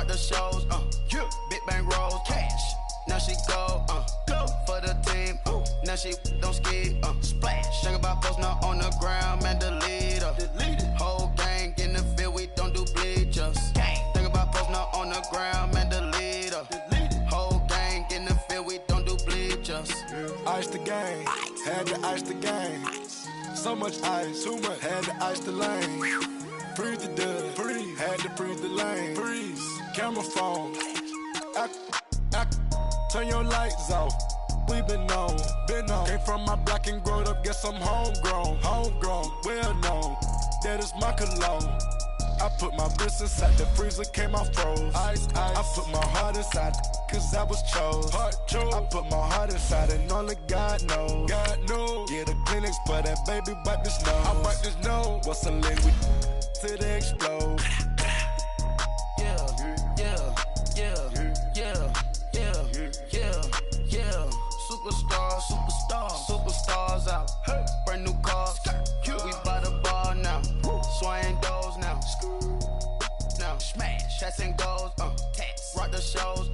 rock the shows, big bang rolls, cash. Now she go for the team, now she don't ski, splash. Think about posting her on the ground, man, delete her. Whole gang in the field, we don't do bleachers. Think about posting her on the ground, man, delete her. Whole gang in the field, we don't do bleachers. Ice the game, had to ice the game. So much ice, too much, had to ice the lane. Freeze the dud, freeze, had to freeze the lane. Freeze, camera phone. Turn your lights off. We been on. Came from my block and growed up, guess I'm homegrown, well known. That is my cologne. I put my wrist inside the freezer, came out froze. Ice. I put my heart inside, cause I was chose. I put my heart inside and only God knows. Yeah, the clinics for that baby wipe the snow. I wipe this nose. What's a liquid till they explode? Superstars out. Brand new cars. We by the bar now. Swaying doors now. Smash. Shots and goals. Rock the shows.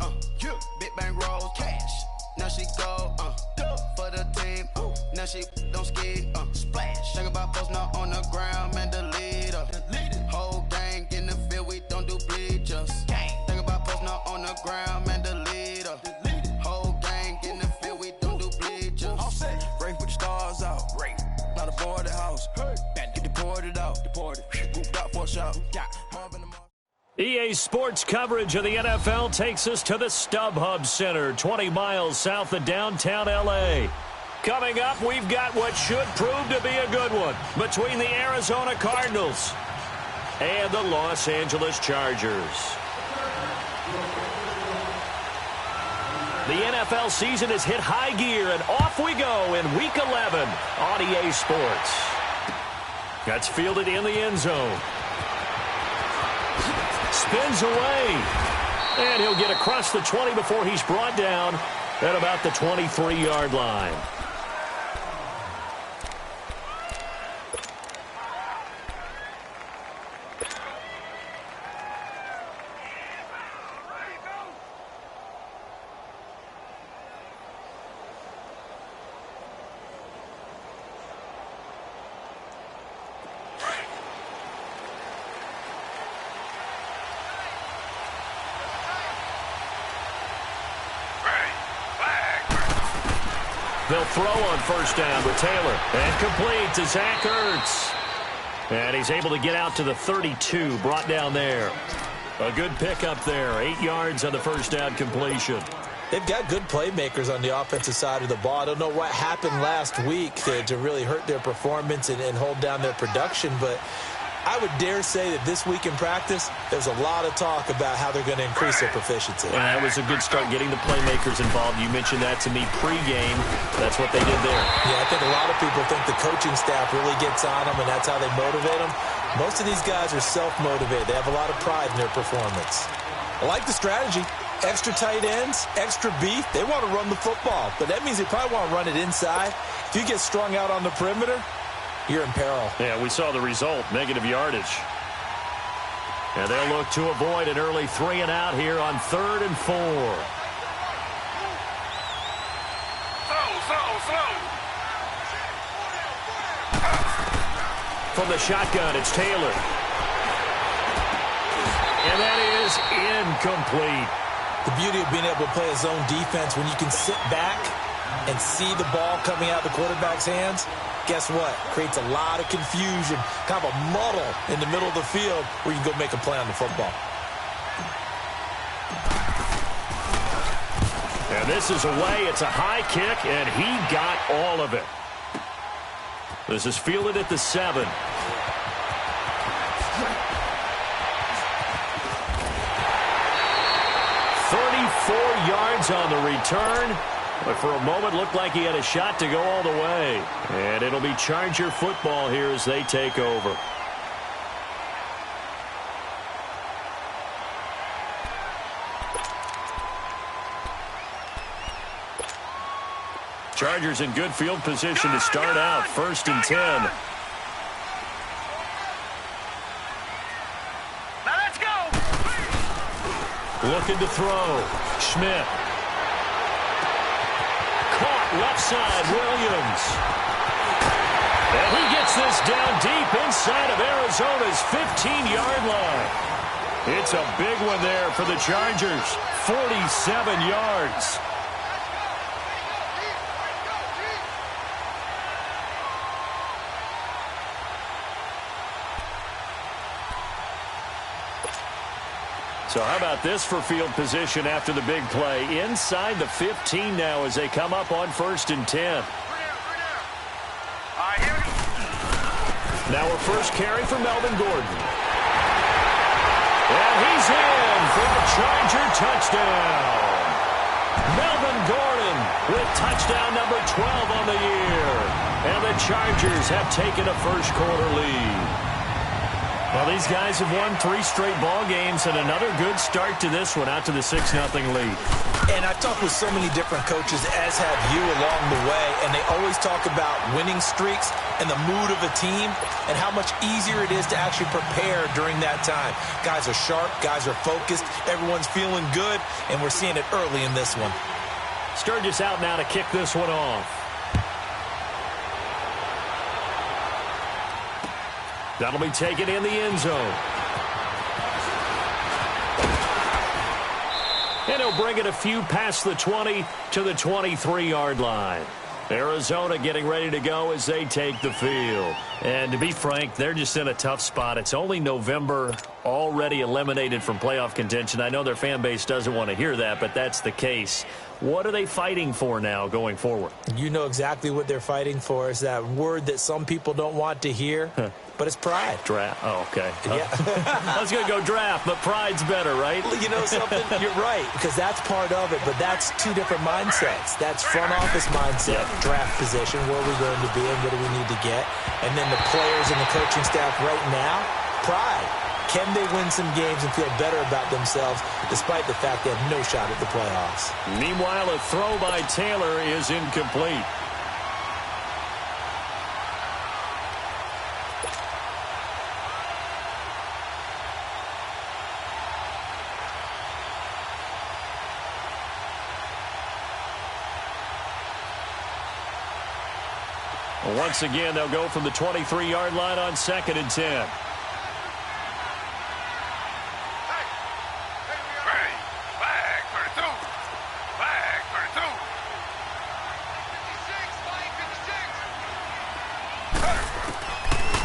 Big bang rolls. Cash. Now she go. For the team. Now she don't ski. Splash. Think about posting her on the ground, man, delete her. Whole gang in the field, we don't do bleachers. Think about posting her on the ground, man, delete her. Whole gang in the field, we don't do bleachers. Rain put the stars out. Not aboard the house. Get deported out. Moved out for a shot. EA Sports coverage of the NFL takes us to the StubHub Center, 20 miles south of downtown L.A. Coming up, we've got what should prove to be a good one between the Arizona Cardinals and the Los Angeles Chargers. The NFL season has hit high gear, and off we go in Week 11 on EA Sports. That's fielded in the end zone. Spins away. And he'll get across the 20 before he's brought down at about the 23-yard line. They'll throw on first down with Taylor. And complete to Zach Ertz. And he's able to get out to the 32, brought down there. A good pickup there. 8 yards on the first down completion. They've got good playmakers on the offensive side of the ball. I don't know what happened last week to really hurt their performance and hold down their production, but I would dare say that this week in practice, there's a lot of talk about how they're going to increase their proficiency. And that was a good start, getting the playmakers involved. You mentioned that to me pregame. That's what they did there. Yeah, I think a lot of people think the coaching staff really gets on them, and that's how they motivate them. Most of these guys are self-motivated. They have a lot of pride in their performance. I like the strategy. Extra tight ends, extra beef. They want to run the football, but that means they probably want to run it inside. If you get strung out on the perimeter, you're in peril. Yeah, we saw the result, negative yardage. And they'll look to avoid an early 3-and-out here on 3rd and 4. From the shotgun, it's Taylor. And that is incomplete. The beauty of being able to play a zone defense, when you can sit back and see the ball coming out of the quarterback's hands, guess what? Creates a lot of confusion, kind of a muddle in the middle of the field where you can go make a play on the football. And this is away. It's a high kick, and he got all of it. This is fielded at the 7. 34 yards on the return. But for a moment, looked like he had a shot to go all the way. And it'll be Charger football here as they take over. Chargers in good field position to start out. 1st and 10. Looking to throw. Schmidt. Caught left side, Williams. And he gets this down deep inside of Arizona's 15-yard line. It's a big one there for the Chargers. 47 yards. So how about this for field position after the big play? Inside the 15 now as they come up on 1st and 10. Now a first carry for Melvin Gordon. And he's in for the Charger touchdown. Melvin Gordon with touchdown number 12 on the year. And the Chargers have taken a first quarter lead. Well, these guys have won 3 straight ball games and another good start to this one out to the 6-0 lead. And I've talked with so many different coaches, as have you, along the way, and they always talk about winning streaks and the mood of a team and how much easier it is to actually prepare during that time. Guys are sharp, guys are focused, everyone's feeling good, and we're seeing it early in this one. Sturgis out now to kick this one off. That'll be taken in the end zone. And he'll bring it a few past the 20 to the 23-yard line. Arizona getting ready to go as they take the field. And to be frank, they're just in a tough spot. It's only November, already eliminated from playoff contention. I know their fan base doesn't want to hear that, but that's the case. What are they fighting for now going forward? You know exactly what they're fighting for. Is that word that some people don't want to hear, but it's pride. Draft. Oh, okay. Yeah. I was going to go draft, but pride's better, right? You know something? You're right, because that's part of it, but that's 2 different mindsets. That's front office mindset, draft position, where are we going to be and what do we need to get? And then the players and the coaching staff right now, pride. Can they win some games and feel better about themselves despite the fact they have no shot at the playoffs? Meanwhile, a throw by Taylor is incomplete. Once again, they'll go from the 23-yard line on 2nd and 10.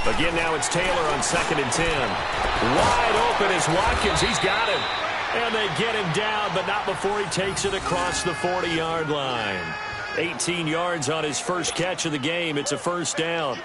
Again, now it's Taylor on 2nd and 10. Wide open is Watkins. He's got him. And they get him down, but not before he takes it across the 40-yard line. 18 yards on his first catch of the game. It's a first down.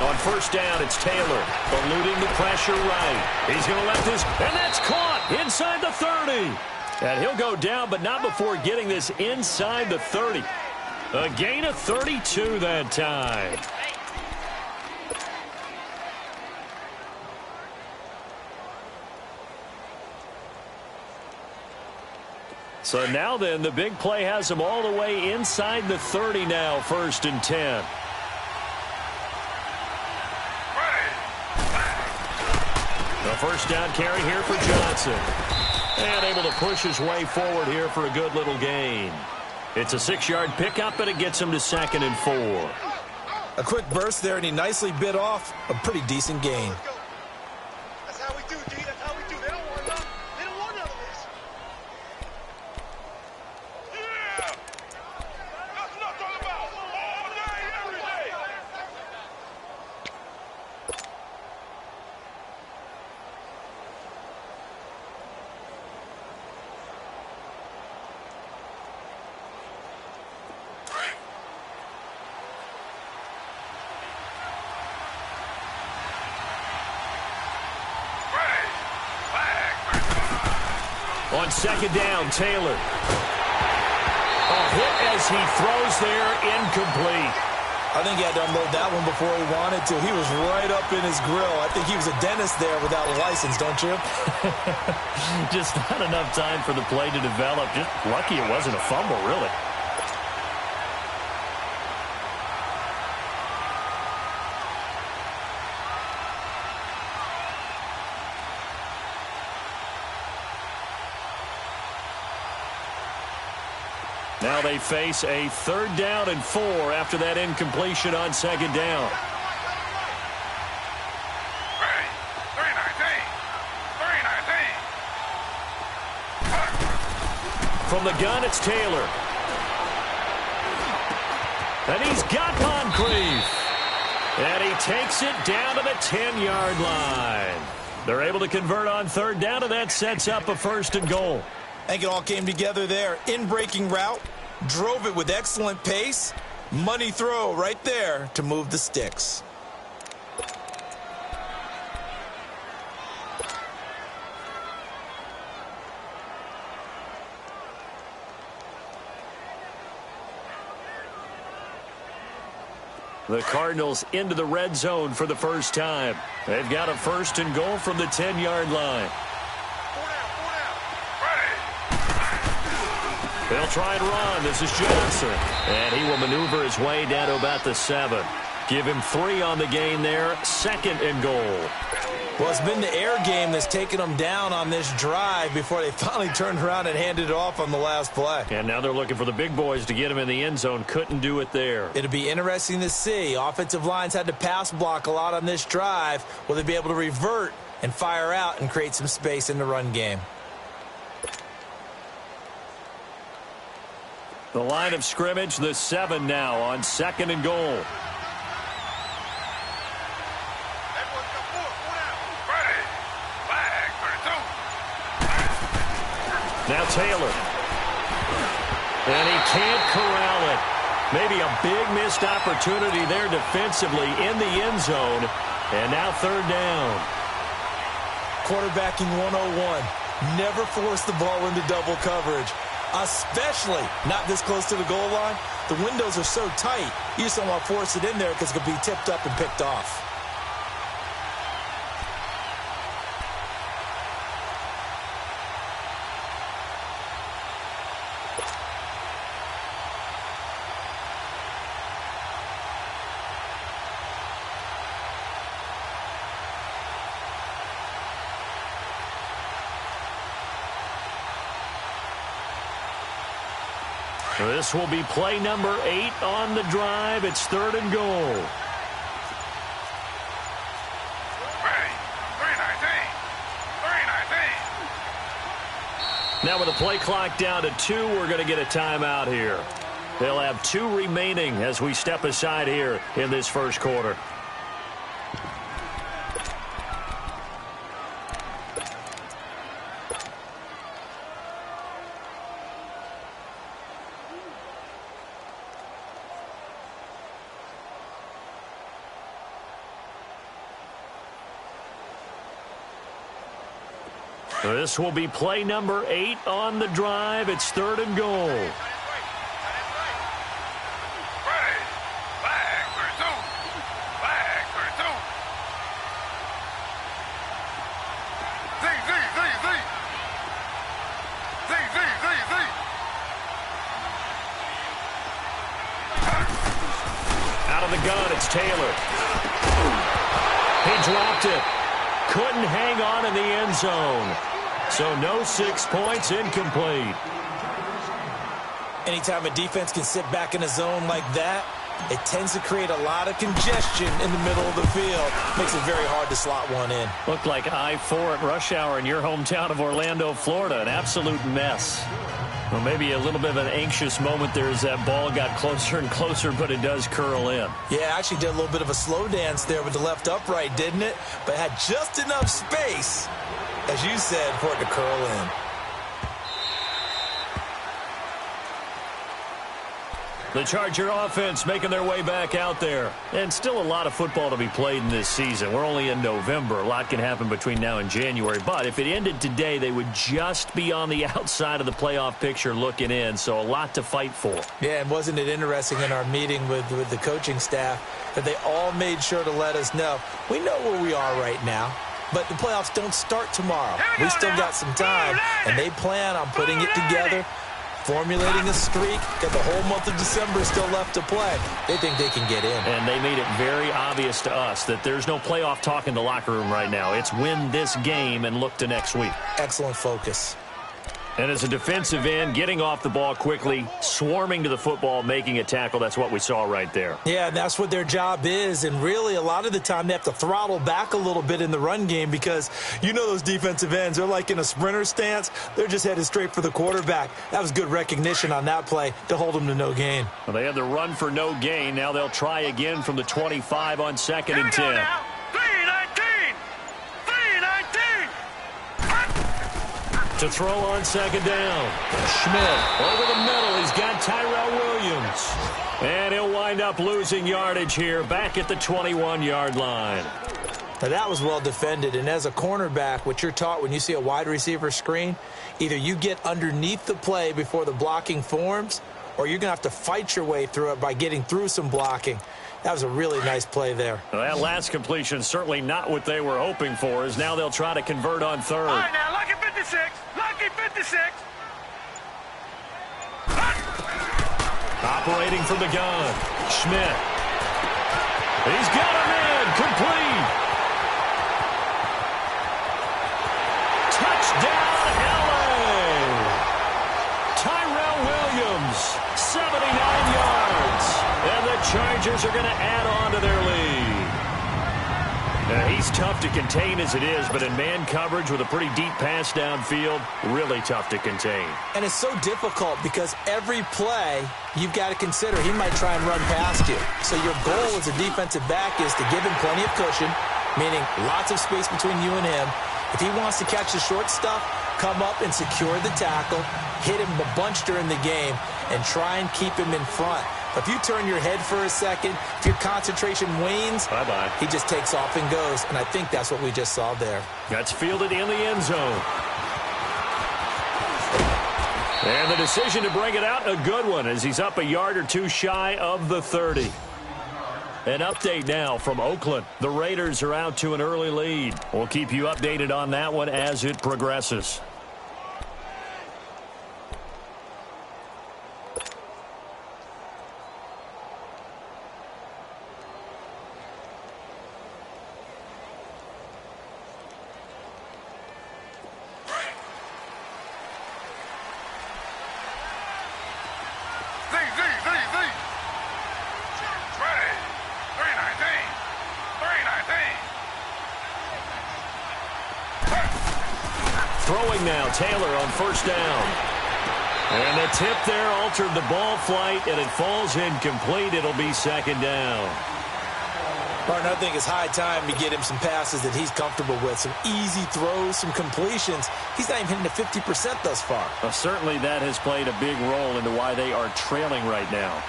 On first down, it's Taylor, eluding the pressure right. He's going to let this, and that's caught inside the 30. And he'll go down, but not before getting this inside the 30. A gain of 32 that time. So now then, the big play has him all the way inside the 30 now, 1st and 10. A first down carry here for Johnson. And able to push his way forward here for a good little gain. It's a 6-yard pickup, and it gets him to 2nd and 4. A quick burst there, and he nicely bit off a pretty decent gain. That's how we do, D. That's how we do. They don't want none. They don't want none of this. Yeah! That's what I'm talking about. All day, every day. On 2nd down, Taylor. A hit as he throws there, incomplete. I think he had to unload that one before he wanted to. He was right up in his grill. I think he was a dentist there without a license, don't you? Just not enough time for the play to develop. Just lucky it wasn't a fumble, really. Now they face a 3rd down and 4 after that incompletion on 2nd down. From the gun, it's Taylor. And he's got Moncrief. And he takes it down to the 10-yard line. They're able to convert on 3rd down, and that sets up a 1st and goal. I think it all came together there. In-breaking route, drove it with excellent pace. Money throw right there to move the sticks. The Cardinals into the red zone for the first time. They've got a 1st and goal from the 10-yard line. They'll try and run. This is Johnson. And he will maneuver his way down to about the 7. Give him 3 on the gain there. 2nd and goal. Well, it's been the air game that's taken them down on this drive before they finally turned around and handed it off on the last play. And now they're looking for the big boys to get him in the end zone. Couldn't do it there. It'll be interesting to see. Offensive lines had to pass block a lot on this drive. Will they be able to revert and fire out and create some space in the run game? The line of scrimmage, the 7 now on 2nd and goal. Now Taylor. And he can't corral it. Maybe a big missed opportunity there defensively in the end zone. And now 3rd down. Quarterbacking 101. Never force the ball into double coverage. Especially not this close to the goal line. The windows are so tight, you just don't want to force it in there because it could be tipped up and picked off. This will be play number 8 on the drive. It's 3rd and goal. Now with the play clock down to 2, we're going to get a timeout here. They'll have 2 remaining as we step aside here in this first quarter. This will be play number 8 on the drive. It's 3rd and goal. Out of the gun, it's Taylor. He dropped it. Couldn't hang on in the end zone. So no 6 points, incomplete. Anytime a defense can sit back in a zone like that, it tends to create a lot of congestion in the middle of the field. Makes it very hard to slot one in. Looked like I-4 at rush hour in your hometown of Orlando, Florida. An absolute mess. Well, maybe a little bit of an anxious moment there as that ball got closer and closer, but it does curl in. Yeah, actually did a little bit of a slow dance there with the left upright, didn't it? But had just enough space, as you said, for it to curl in. The Charger offense making their way back out there. And still a lot of football to be played in this season. We're only in November. A lot can happen between now and January. But if it ended today, they would just be on the outside of the playoff picture looking in. So a lot to fight for. Yeah, and wasn't it interesting in our meeting with the coaching staff that they all made sure to let us know, we know where we are right now, but the playoffs don't start tomorrow. We still got some time, and they plan on putting it together, formulating a streak, got the whole month of December still left to play. They think they can get in. And they made it very obvious to us that there's no playoff talk in the locker room right now. It's win this game and look to next week. Excellent focus. And as a defensive end, getting off the ball quickly, swarming to the football, making a tackle, that's what we saw right there. Yeah, and that's what their job is. And really, a lot of the time, they have to throttle back a little bit in the run game because you know those defensive ends, they're like in a sprinter stance. They're just headed straight for the quarterback. That was good recognition on that play to hold them to no gain. Well, they had the run for no gain. Now they'll try again from the 25 on 2nd and 10. To throw on 2nd down. Schmidt over the middle. He's got Tyrell Williams. And he'll wind up losing yardage here back at the 21-yard line. Now, that was well defended. And as a cornerback, what you're taught when you see a wide receiver screen, either you get underneath the play before the blocking forms, or you're going to have to fight your way through it by getting through some blocking. That was a really nice play there. Well, that last completion certainly not what they were hoping for, as now they'll try to convert on 3rd. All right, now, lucky 56. Lucky 56. Operating from the gun. Schmidt. He's got him in. Complete. Touchdown, L.A. Tyrell Williams, 79 yards. And the Chargers are going to add on to their lead. Now, he's tough to contain as it is, but in man coverage with a pretty deep pass downfield, really tough to contain. And it's so difficult because every play you've got to consider he might try and run past you. So your goal as a defensive back is to give him plenty of cushion, meaning lots of space between you and him. If he wants to catch the short stuff, come up and secure the tackle, hit him a bunch during the game, and try and keep him in front. If you turn your head for a second, if your concentration wanes, bye-bye. He just takes off and goes, and I think that's what we just saw there. That's fielded in the end zone. And the decision to bring it out, a good one, as he's up a yard or two shy of the 30. An update now from Oakland. The Raiders are out to an early lead. We'll keep you updated on that one as it progresses. Throwing now, Taylor on 1st down. And the tip there altered the ball flight, and it falls incomplete. It'll be 2nd down. Martin, I think it's high time to get him some passes that he's comfortable with, some easy throws, some completions. He's not even hitting the 50% thus far. Well, certainly that has played a big role into why they are trailing right now.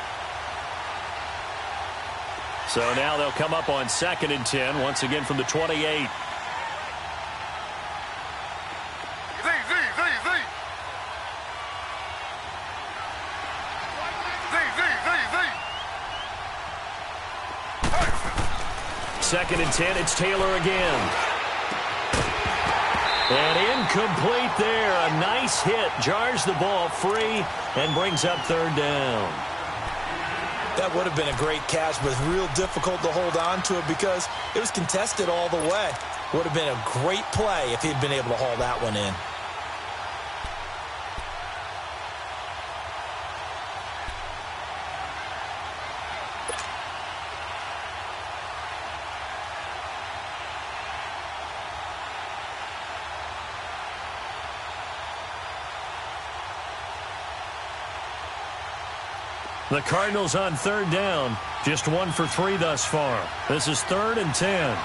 So now they'll come up on 2nd and 10, once again from the 28. Second and 10, it's Taylor again. And incomplete there. A nice hit. Jars the ball free and brings up 3rd down. That would have been a great catch, but real difficult to hold on to it because it was contested all the way. Would have been a great play if he'd been able to haul that one in. The Cardinals on 3rd down. Just 1 for 3 thus far. This is 3rd and 10.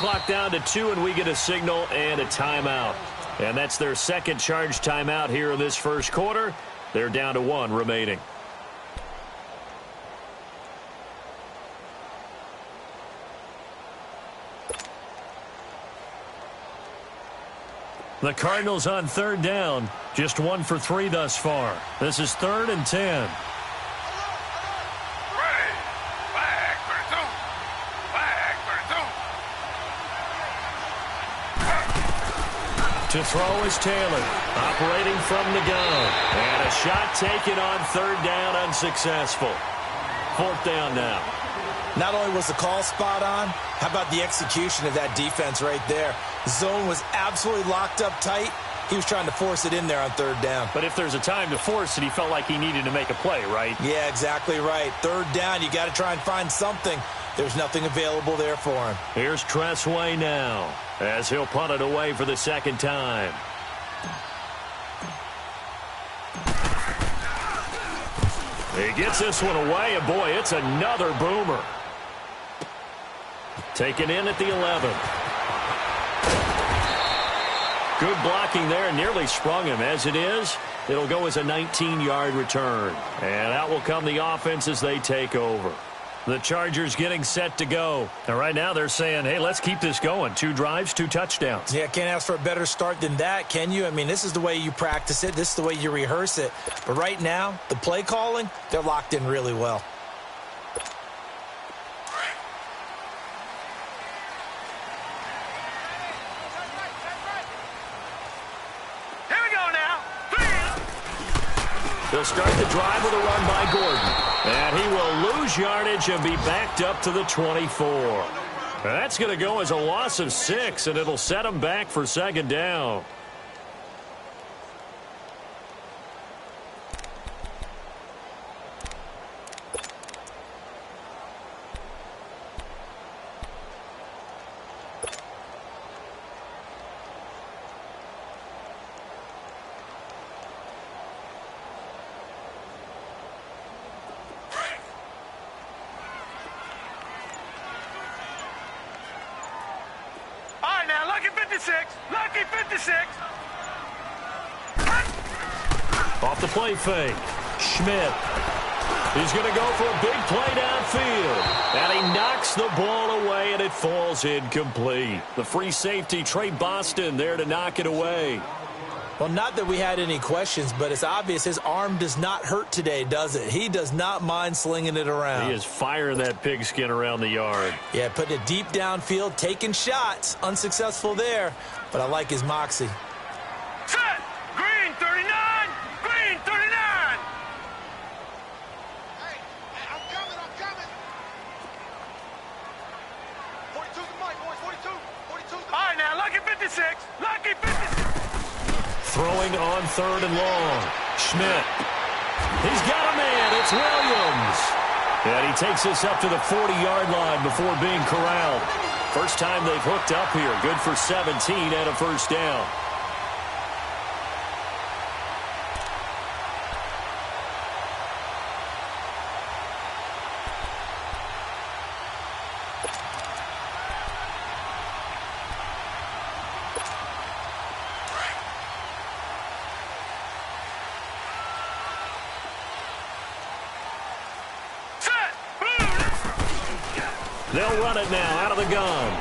clock down to 2, and we get a signal and a timeout. And that's their second charge timeout here in this first quarter. They're down to 1 remaining. The Cardinals on 3rd down. Just 1 for 3 thus far. This is 3rd and 10. To throw is Taylor, operating from the gun. And a shot taken on 3rd down, unsuccessful. 4th down now. Not only was the call spot on, how about the execution of that defense right there? Zone was absolutely locked up tight. He was trying to force it in there on 3rd down. But if there's a time to force it, he felt like he needed to make a play, right? Yeah, exactly right. 3rd down, you got to try and find something. There's nothing available there for him. Here's Tressway now, as he'll punt it away for the second time. He gets this one away, and boy, it's another boomer. Taken in at the 11. Good blocking there, nearly sprung him. As it is, it'll go as a 19-yard return. And out will come the offense as they take over. The Chargers getting set to go. And right now they're saying, hey, let's keep this going. 2 drives, 2 touchdowns. Yeah, can't ask for a better start than that, can you? I mean, this is the way you practice it. This is the way you rehearse it. But right now, the play calling, they're locked in really well. Here we go now. They'll start the drive with a run by Gordon. And he will lose yardage and be backed up to the 24. That's going to go as a loss of 6, and it'll set him back for 2nd down. Lucky 56. Off the play fake. Schmidt. He's going to go for a big play downfield. And he knocks the ball away, and it falls incomplete. The free safety, Trey Boston, there to knock it away. Well, not that we had any questions, but it's obvious his arm does not hurt today, does it? He does not mind slinging it around. He is firing that pigskin around the yard. Yeah, putting it deep downfield, taking shots. Unsuccessful there, but I like his moxie. Set. Green 39. Green 39. Hey, I'm coming. 42's the mic, boys. 42. 42's the mic. All right, now, lucky 56. Lucky 56. Throwing on 3rd and long. Schmidt. He's got a man. It's Williams. And he takes this up to the 40-yard line before being corralled. First time they've hooked up here. Good for 17 and a 1st down. They'll run it now out of the gun.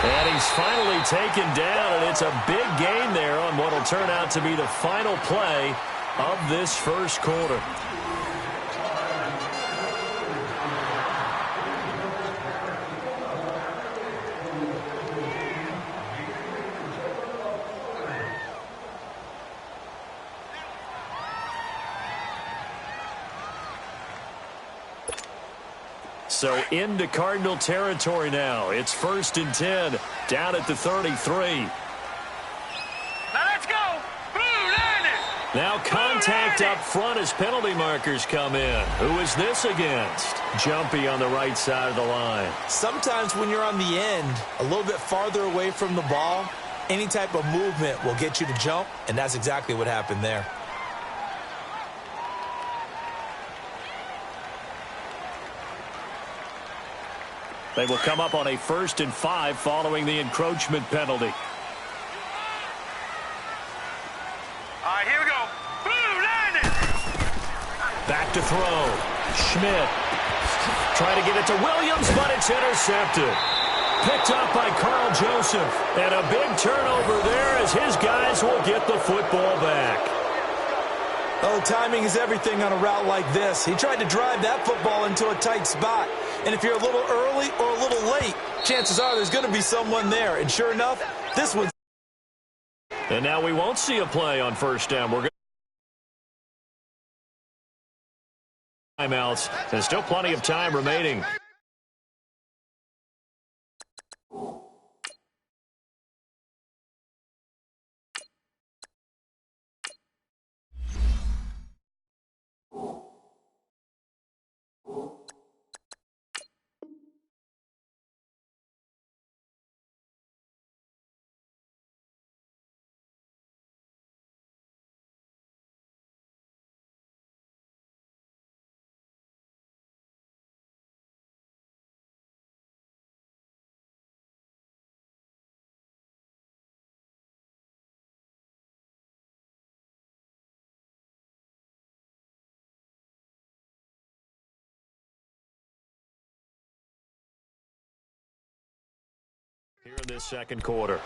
And he's finally taken down, and it's a big gain there on what will turn out to be the final play of this first quarter. So into Cardinal territory now. It's 1st and 10, down at the 33. Now let's go. Blue landed. Now contact up front as penalty markers come in. Who is this against? Jumpy on the right side of the line. Sometimes when you're on the end, a little bit farther away from the ball, any type of movement will get you to jump, and that's exactly what happened there. They will come up on a 1st and 5 following the encroachment penalty. All right, here we go. Boom, landed. Back to throw. Schmidt. Trying to get it to Williams, but it's intercepted. Picked up by Carl Joseph. And a big turnover there as his guys will get the football back. Oh, timing is everything on a route like this. He tried to drive that football into a tight spot. And if you're a little early or a little late, chances are there's going to be someone there. And sure enough, this one's... And now we won't see a play on 1st down. We're going to timeouts. There's still plenty of time remaining. Here in this second quarter.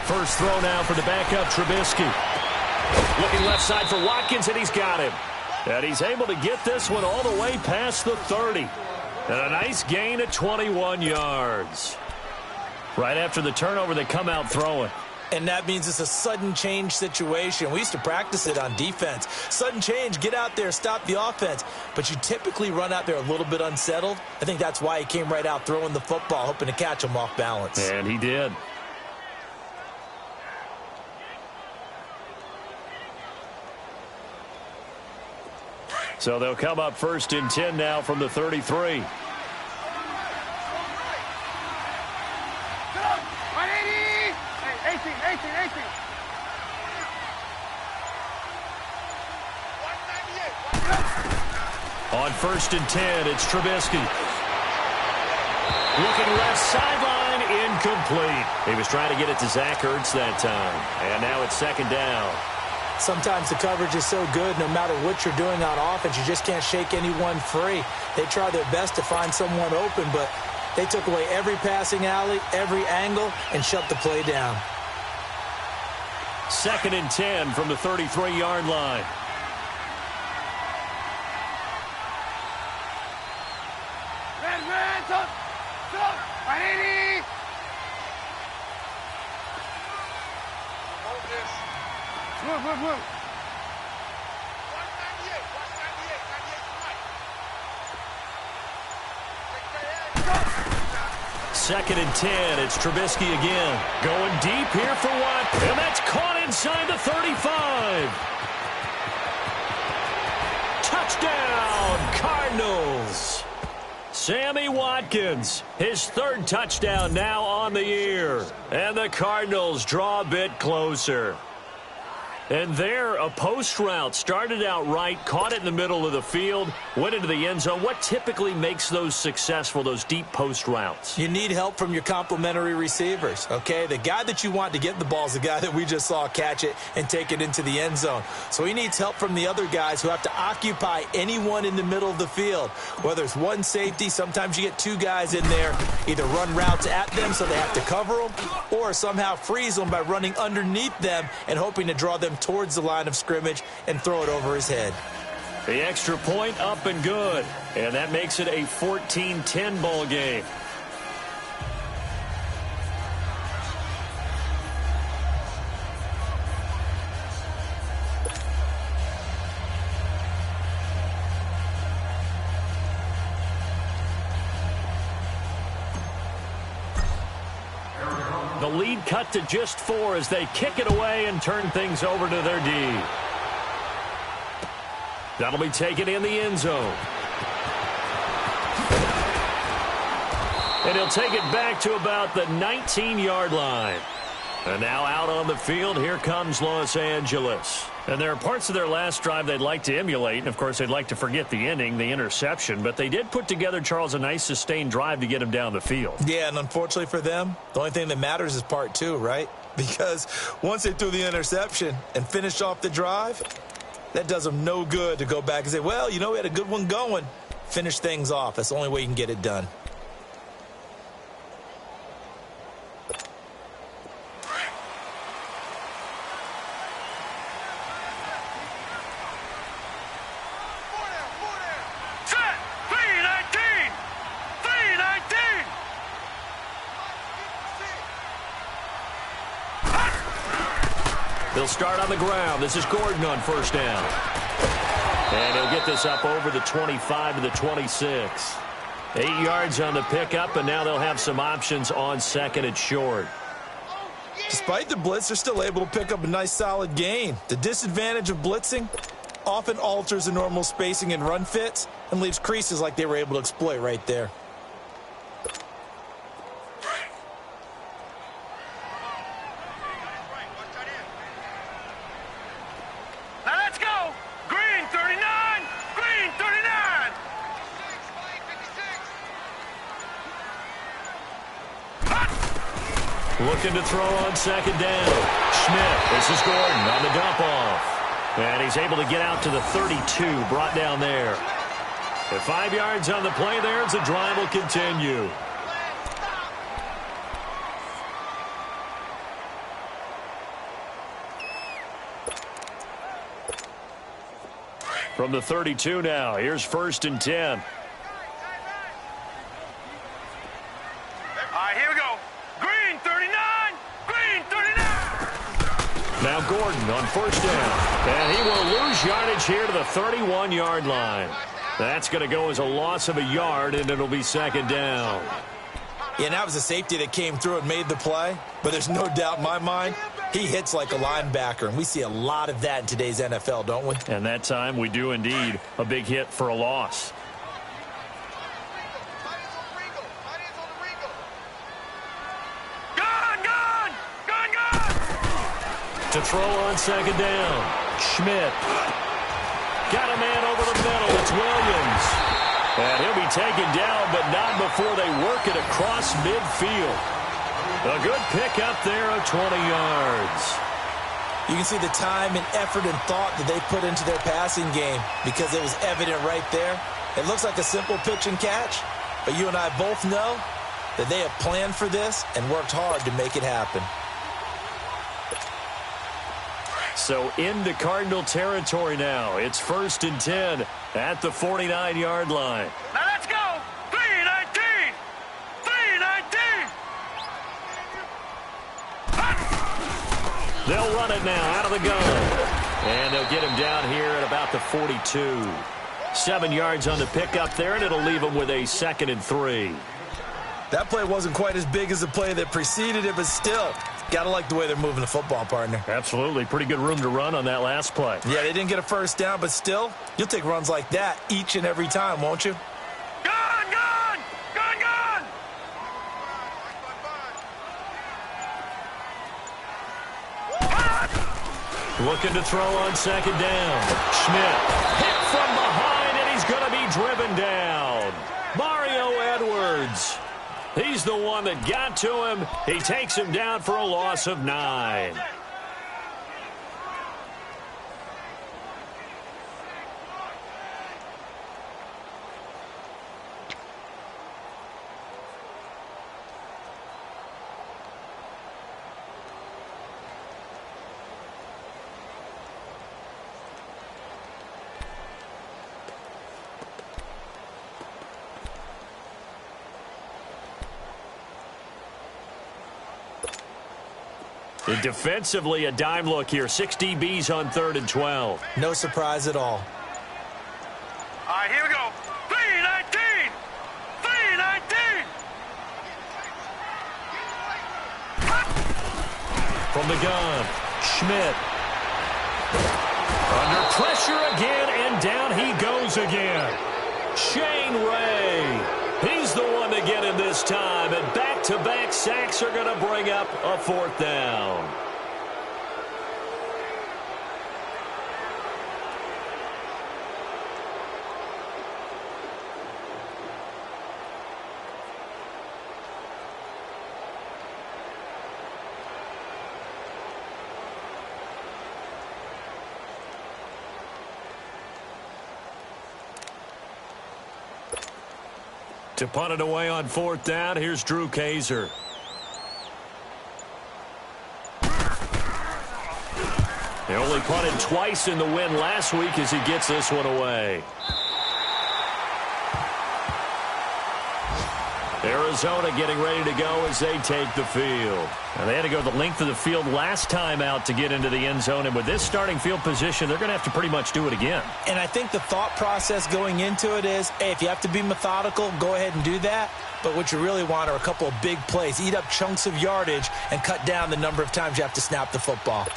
First throw now for the backup, Trubisky. Looking left side for Watkins, and he's got him. And he's able to get this one all the way past the 30. And a nice gain at 21 yards. Right after the turnover, they come out throwing. And that means it's a sudden change situation. We used to practice it on defense. Sudden change, get out there, stop the offense. But you typically run out there a little bit unsettled. I think that's why he came right out throwing the football, hoping to catch him off balance. And he did. So they'll come up 1st and 10 now from the 33. On 1st and 10, it's Trubisky. Looking left sideline, incomplete. He was trying to get it to Zach Ertz that time. And now it's 2nd down. Sometimes the coverage is so good, no matter what you're doing on offense, you just can't shake anyone free. They try their best to find someone open, but they took away every passing alley, every angle, and shut the play down. 2nd and 10 from the 33-yard line. Second and 10, it's Trubisky again. Going deep here for what? And that's caught inside the 35. Touchdown, Cardinals. Sammy Watkins, his 3rd touchdown now on the year. And the Cardinals draw a bit closer. And there, a post route started out right, caught it in the middle of the field, went into the end zone. What typically makes those successful, those deep post routes? You need help from your complementary receivers, okay? The guy that you want to get the ball is the guy that we just saw catch it and take it into the end zone. So he needs help from the other guys who have to occupy anyone in the middle of the field. Whether it's one safety, sometimes you get 2 guys in there, either run routes at them so they have to cover them, or somehow freeze them by running underneath them and hoping to draw them towards the line of scrimmage and throw it over his head. The extra point up and good. And that makes it a 14-10 ball game. The lead cut to just 4 as they kick it away and turn things over to their D. That'll be taken in the end zone. And he'll take it back to about the 19-yard line. And now out on the field, here comes Los Angeles. And there are parts of their last drive they'd like to emulate. And, of course, they'd like to forget the ending, the interception. But they did put together, Charles, a nice sustained drive to get him down the field. Yeah, and unfortunately for them, the only thing that matters is part 2, right? Because once they threw the interception and finished off the drive, that does them no good to go back and say, well, you know, we had a good one going. Finish things off. That's the only way you can get it done. He'll start on the ground. This is Gordon on first down. And he'll get this up over the 25 to the 26. 8 yards on the pickup, and now they'll have some options on second and short. Despite the blitz, they're still able to pick up a nice solid gain. The disadvantage of blitzing often alters the normal spacing and run fits and leaves creases like they were able to exploit right there. Looking to throw on second down. Schmidt, this is Gordon on the dump off. And he's able to get out to the 32, brought down there. At 5 yards on the play there, as the drive will continue. From the 32 now, here's 1st and 10. Now Gordon on first down. And he will lose yardage here to the 31-yard line. That's going to go as a loss of a yard, and it'll be second down. Yeah, and that was a safety that came through and made the play. But there's no doubt in my mind, he hits like a linebacker. And we see a lot of that in today's NFL, don't we? And that time we do indeed. A big hit for a loss. To throw on second down. Schmidt. Got a man over the middle. It's Williams. And he'll be taken down, but not before they work it across midfield. A good pickup there of 20 yards. You can see the time and effort and thought that they put into their passing game because it was evident right there. It looks like a simple pitch and catch, but you and I both know that they have planned for this and worked hard to make it happen. So into Cardinal territory now. It's 1st and 10 at the 49-yard line. Now let's go. 3-19. 3-19. They'll run it now out of the gun. And they'll get him down here at about the 42. 7 yards on the pickup there, and it'll leave him with a 2nd and 3. That play wasn't quite as big as the play that preceded it, but still, gotta like the way they're moving the football, partner. Absolutely. Pretty good room to run on that last play. Yeah, they didn't get a first down, but still, you'll take runs like that each and every time, won't you? Gun, gun! Gun, gun! Looking to throw on second down. Schmidt hit from behind, and he's going to be driven down. Mario Edwards. He's the one that got to him. He takes him down for a loss of 9. And defensively, a dime look here. 6 DBs on 3rd and 12. No surprise at all. All right, here we go. 3-19. 3-19. From the gun, Schmidt. Under pressure again, and down he goes again. Shane Ray. He's the one to get him this time, and back-to-back sacks are going to bring up a 4th down. To punt it away on 4th down, here's Drew Kaiser. He only punted twice in the win last week as he gets this one away. Arizona getting ready to go as they take the field. Now, they had to go the length of the field last time out to get into the end zone, and with this starting field position, they're going to have to pretty much do it again. And I think the thought process going into it is, hey, if you have to be methodical, go ahead and do that. But what you really want are a couple of big plays, eat up chunks of yardage, and cut down the number of times you have to snap the football.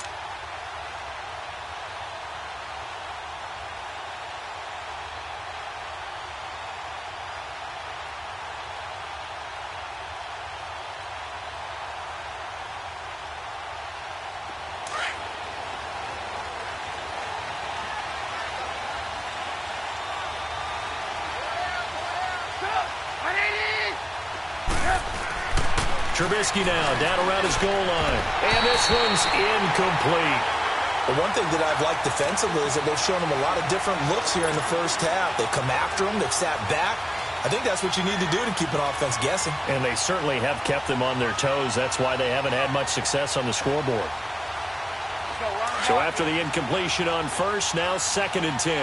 Trubisky now down around his goal line. And this one's incomplete. The one thing that I've liked defensively is that they've shown him a lot of different looks here in the first half. They've come after him. They've sat back. I think that's what you need to do to keep an offense guessing. And they certainly have kept them on their toes. That's why they haven't had much success on the scoreboard. So after the incompletion on first, now 2nd and 10.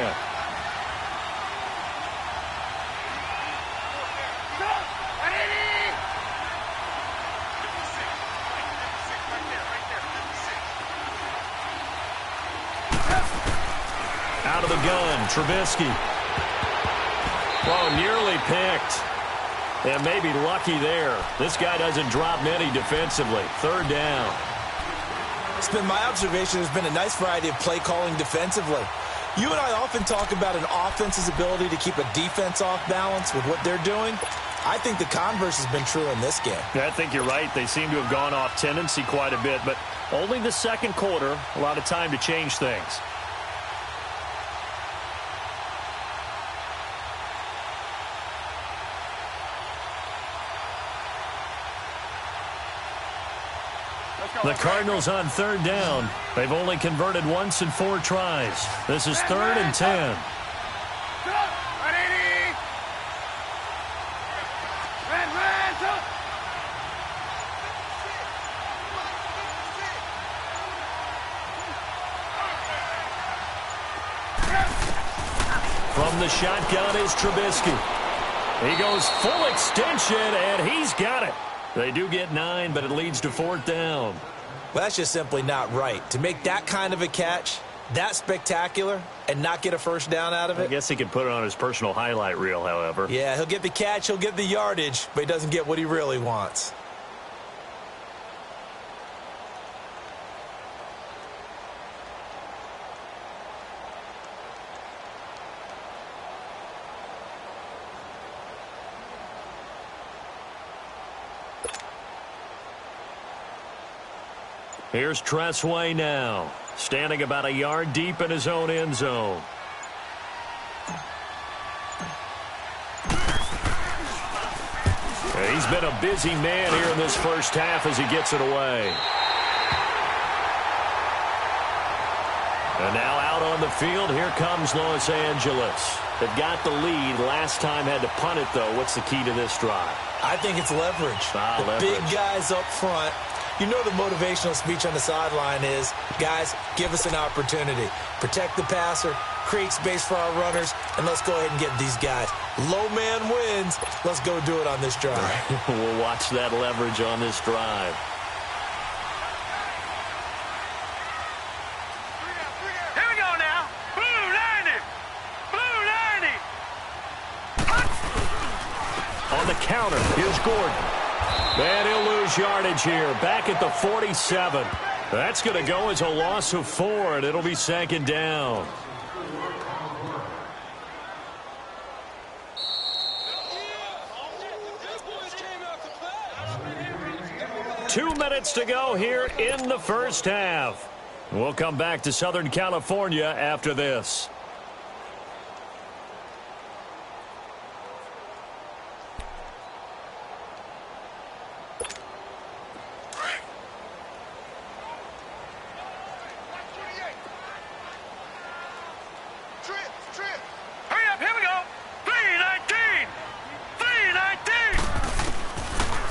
Out of the gun, Trubisky. Whoa, nearly picked. And maybe lucky there. This guy doesn't drop many defensively. 3rd down. It's been my observation there's been a nice variety of play calling defensively. You and I often talk about an offense's ability to keep a defense off balance with what they're doing. I think the converse has been true in this game. Yeah, I think you're right. They seem to have gone off tendency quite a bit, but only the 2nd quarter, a lot of time to change things. The Cardinals on 3rd down. They've only converted once in 4 tries. This is 3rd and 10. From the shotgun is Trubisky. He goes full extension, and he's got it. They do get 9, but it leads to 4th down. Well, that's just simply not right. To make that kind of a catch, that spectacular, and not get a first down out of it. I guess he could put it on his personal highlight reel, however. Yeah, he'll get the catch, he'll get the yardage, but he doesn't get what he really wants. Here's Tressway now, standing about a yard deep in his own end zone. He's been a busy man here in this first half as he gets it away. And now out on the field, here comes Los Angeles. They've got the lead. Last time had to punt it, though. What's the key to this drive? I think it's leverage. The big guys up front. You know the motivational speech on the sideline is, guys, give us an opportunity. Protect the passer, create space for our runners, and let's go ahead and get these guys. Low man wins. Let's go do it on this drive. We'll watch that leverage on this drive. Here we go now. Blue 90. Blue 90. On the counter, here's Gordon. And he'll lose yardage here, back at the 47. That's going to go as a loss of 4, and it'll be 2nd down. Two minutes to go here in the first half. We'll come back to Southern California after this.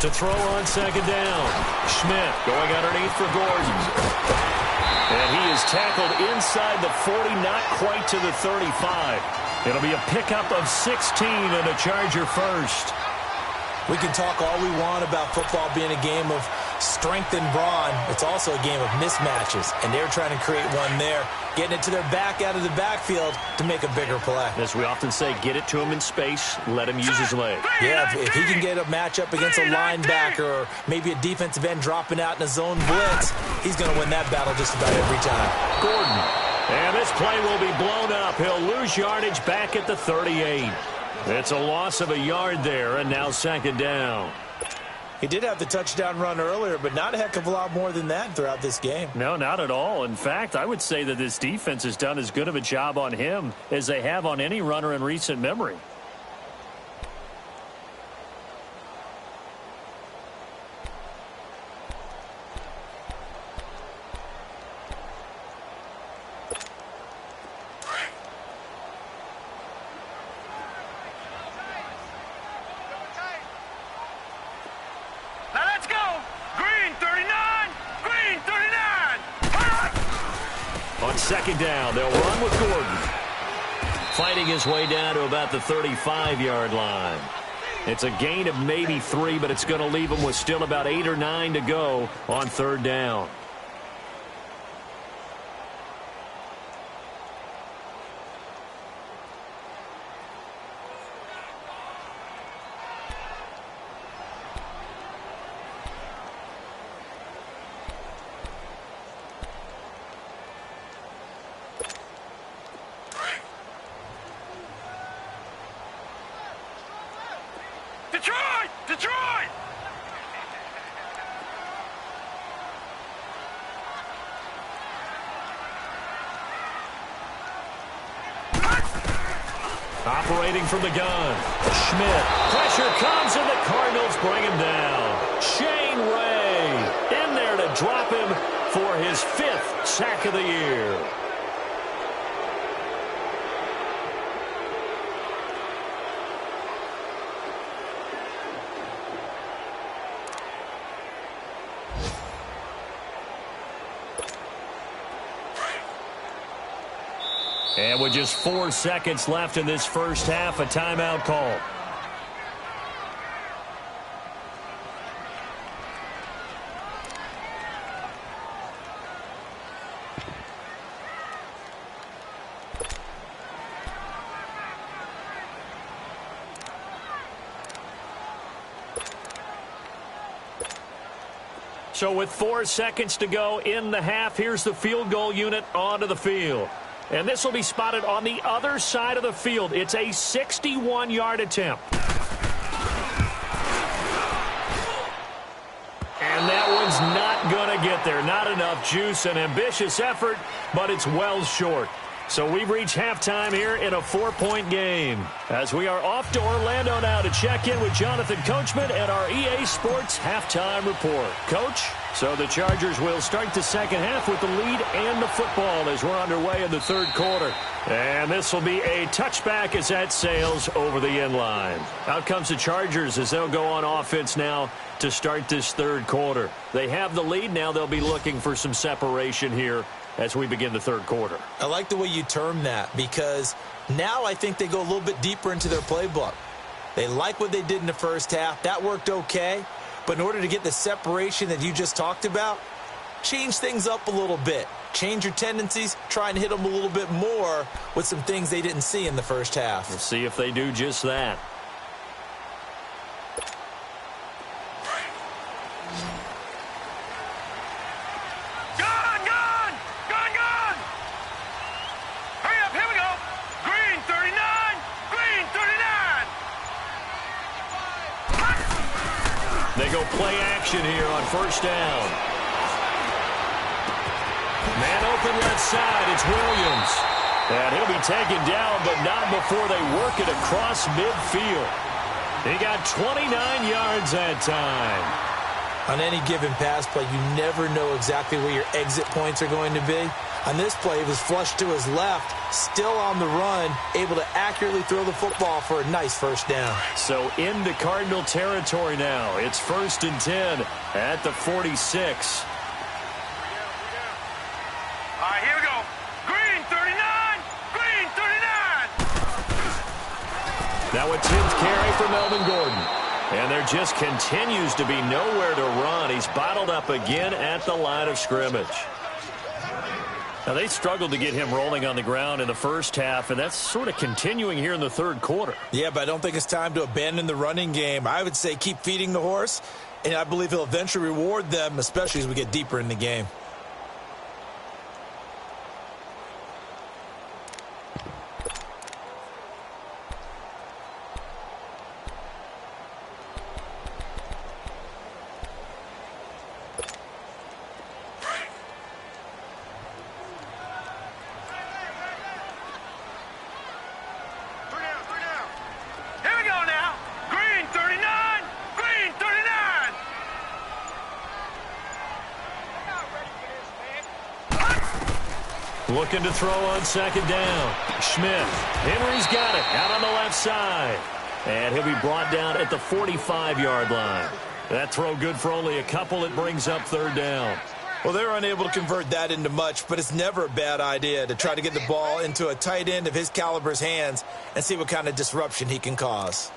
To throw on 2nd down. Schmidt going underneath for Gordon. And he is tackled inside the 40, not quite to the 35. It'll be a pickup of 16 and a Charger first. We can talk all we want about football being a game of strength and brawn. It's also a game of mismatches, and they're trying to create one there, getting it to their back out of the backfield to make a bigger play. As we often say, get it to him in space, let him use his leg. Yeah, if he can get a matchup against a linebacker or maybe a defensive end dropping out in a zone blitz, he's going to win that battle just about every time. Gordon. And this play will be blown up. He'll lose yardage back at the 38. It's a loss of a yard there, and now 2nd down. He did have the touchdown run earlier, but not a heck of a lot more than that throughout this game. No, not at all. In fact, I would say that this defense has done as good of a job on him as they have on any runner in recent memory. On 2nd down, they'll run with Gordon. Fighting his way down to about the 35-yard line. It's a gain of maybe 3, but it's going to leave him with still about 8 or 9 to go on 3rd down. Detroit! Operating from the gun. Schmidt. Pressure comes, and the Cardinals bring him down. Shane Ray in there to drop him for his 5th sack of the year. And with just 4 seconds left in this first half, a timeout call. So with 4 seconds to go in the half, here's the field goal unit onto the field. And this will be spotted on the other side of the field. It's a 61-yard attempt. And that one's not going to get there. Not enough juice. An ambitious effort, but it's well short. So we've reached halftime here in a 4-point game. As we are off to Orlando now to check in with Jonathan Coachman and our EA Sports Halftime Report. Coach? So the Chargers will start the second half with the lead and the football as we're underway in the 3rd quarter. And this will be a touchback as that sails over the end line. Out comes the Chargers as they'll go on offense now to start this 3rd quarter. They have the lead. Now they'll be looking for some separation here as we begin the 3rd quarter. I like the way you term that because now I think they go a little bit deeper into their playbook. They like what they did in the first half. That worked okay. But in order to get the separation that you just talked about, change things up a little bit. Change your tendencies, try and hit them a little bit more with some things they didn't see in the first half. We'll see if they do just that. Go! They go play action here on first down. Man open left side, it's Williams. And he'll be taken down, but not before they work it across midfield. He got 29 yards that time. On any given pass play, you never know exactly where your exit points are going to be. On this play, he was flushed to his left, still on the run, able to accurately throw the football for a nice first down. So into Cardinal territory now. It's 1st and 10 at the 46. All right, here we go. Green 39, green 39. Now a 10th carry for Melvin Gordon. And there just continues to be nowhere to run. He's bottled up again at the line of scrimmage. Now, they struggled to get him rolling on the ground in the first half, and that's sort of continuing here in the third quarter. Yeah, but I don't think it's time to abandon the running game. I would say keep feeding the horse, and I believe he'll eventually reward them, especially as we get deeper in the game. Looking to throw on second down. Smith. Henry's got it out on the left side. And he'll be brought down at the 45-yard line. That throw good for only a couple. It brings up third down. Well, they're unable to convert that into much, but it's never a bad idea to try to get the ball into a tight end of his caliber's hands and see what kind of disruption he can cause.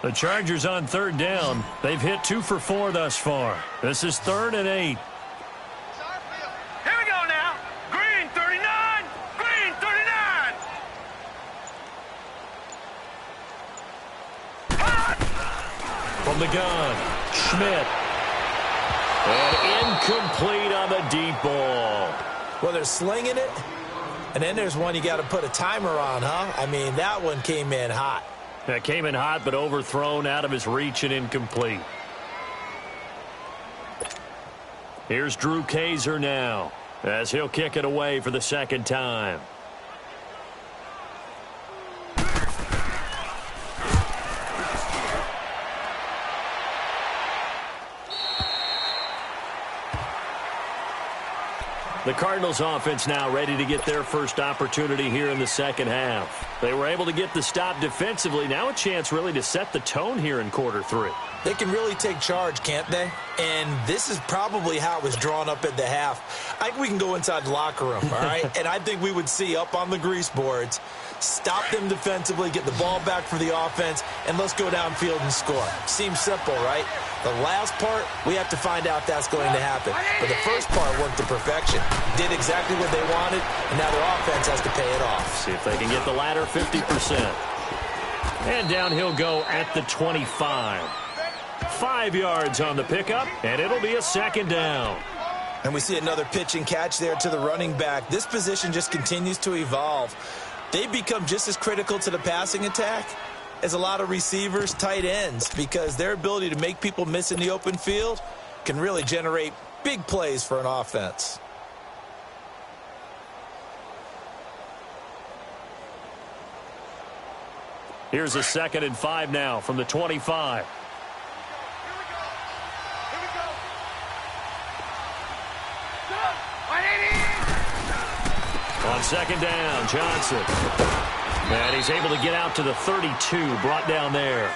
The Chargers on third down. They've hit 2 for 4 thus far. This is 3rd and 8. Here we go now. Green 39, green 39. From the gun, Schmidt. And incomplete on the deep ball. Well, they're slinging it, and then there's one you got to put a timer on, huh? I mean, that one came in hot. That came in hot, but overthrown out of his reach and incomplete. Here's Drew Kaiser now, as he'll kick it away for the second time. The Cardinals offense now ready to get their first opportunity here in the second half. They were able to get the stop defensively. Now a chance really to set the tone here in quarter 3. They can really take charge, can't they? And this is probably how it was drawn up at the half. I think we can go inside the locker room, all right? And I think we would see up on the grease boards, stop them defensively, get the ball back for the offense, and let's go downfield and score. Seems simple, right? The last part, we have to find out that's going to happen. But the first part worked to perfection. Did exactly what they wanted, and now their offense has to pay it off. See if they can get the latter 50%. And down he'll go at the 25. 5 yards on the pickup, and it'll be a second down. And we see another pitch and catch there to the running back. This position just continues to evolve. They become just as critical to the passing attack as a lot of receivers, tight ends, because their ability to make people miss in the open field can really generate big plays for an offense. Here's a 2nd and 5 now from the 25. On second down, Johnson. And he's able to get out to the 32, brought down there.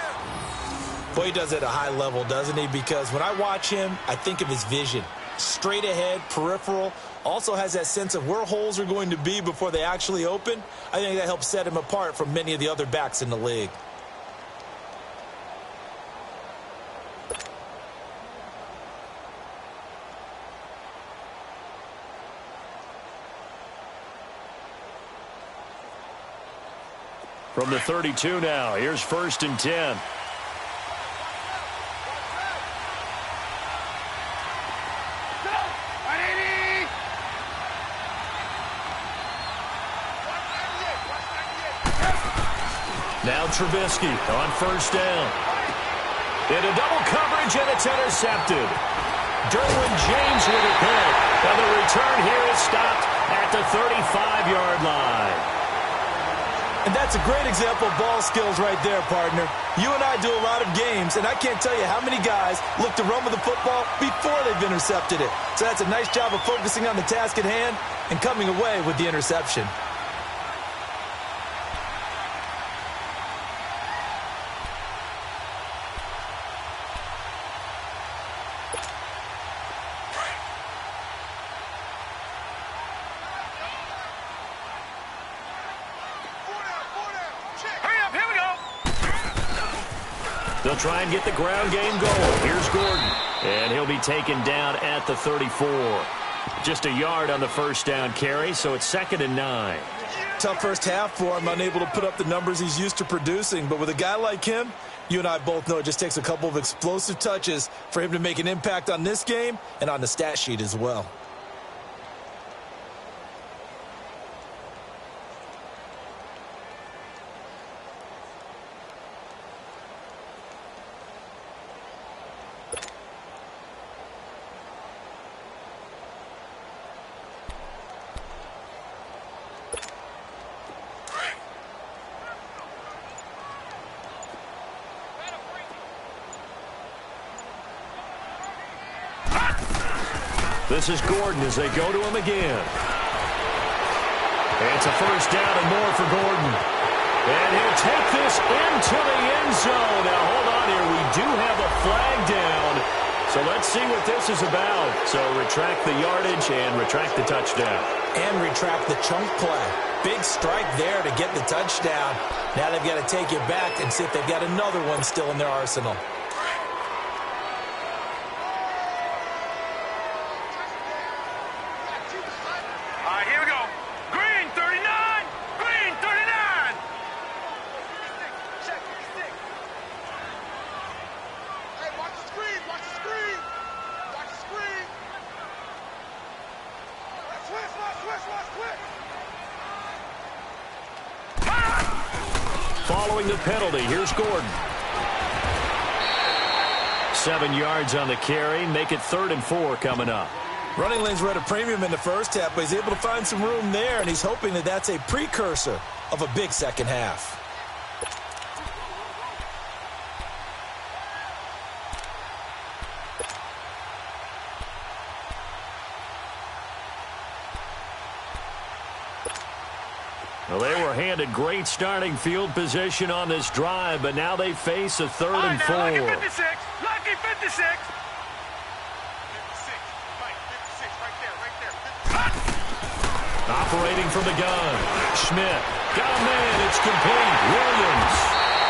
Boy, he does it at a high level, doesn't he? Because when I watch him, I think of his vision. Straight ahead, peripheral, also has that sense of where holes are going to be before they actually open. I think that helps set him apart from many of the other backs in the league. From the 32 now, here's 1st and 10. Now Trubisky on first down. Into double coverage, and it's intercepted. Derwin James with a hit. And the return here is stopped at the 35-yard line. And that's a great example of ball skills right there, partner. You and I do a lot of games, and I can't tell you how many guys look to run with the football before they've intercepted it. So that's a nice job of focusing on the task at hand and coming away with the interception. They'll try and get the ground game going. Here's Gordon. And he'll be taken down at the 34. Just a yard on the first down carry, so it's 2nd and 9. Tough first half for him, unable to put up the numbers he's used to producing. But with a guy like him, you and I both know it just takes a couple of explosive touches for him to make an impact on this game and on the stat sheet as well. This is Gordon as they go to him again. It's a first down and more for Gordon. And he'll take this into the end zone. Now, hold on here. We do have a flag down. So let's see what this is about. So retract the yardage and retract the touchdown. And retract the chunk play. Big strike there to get the touchdown. Now they've got to take it back and see if they've got another one still in their arsenal. Following the penalty, here's Gordon. 7 yards on the carry. Make it 3rd and 4 coming up. Running lanes were at a premium in the first half, but he's able to find some room there, and he's hoping that that's a precursor of a big second half. Well, they were handed great starting field position on this drive, but now they face a 3rd and 4. Lucky 56. Lucky 56. 56. Right there. Operating from the gun. Schmidt. Got a man. It's complete. Williams.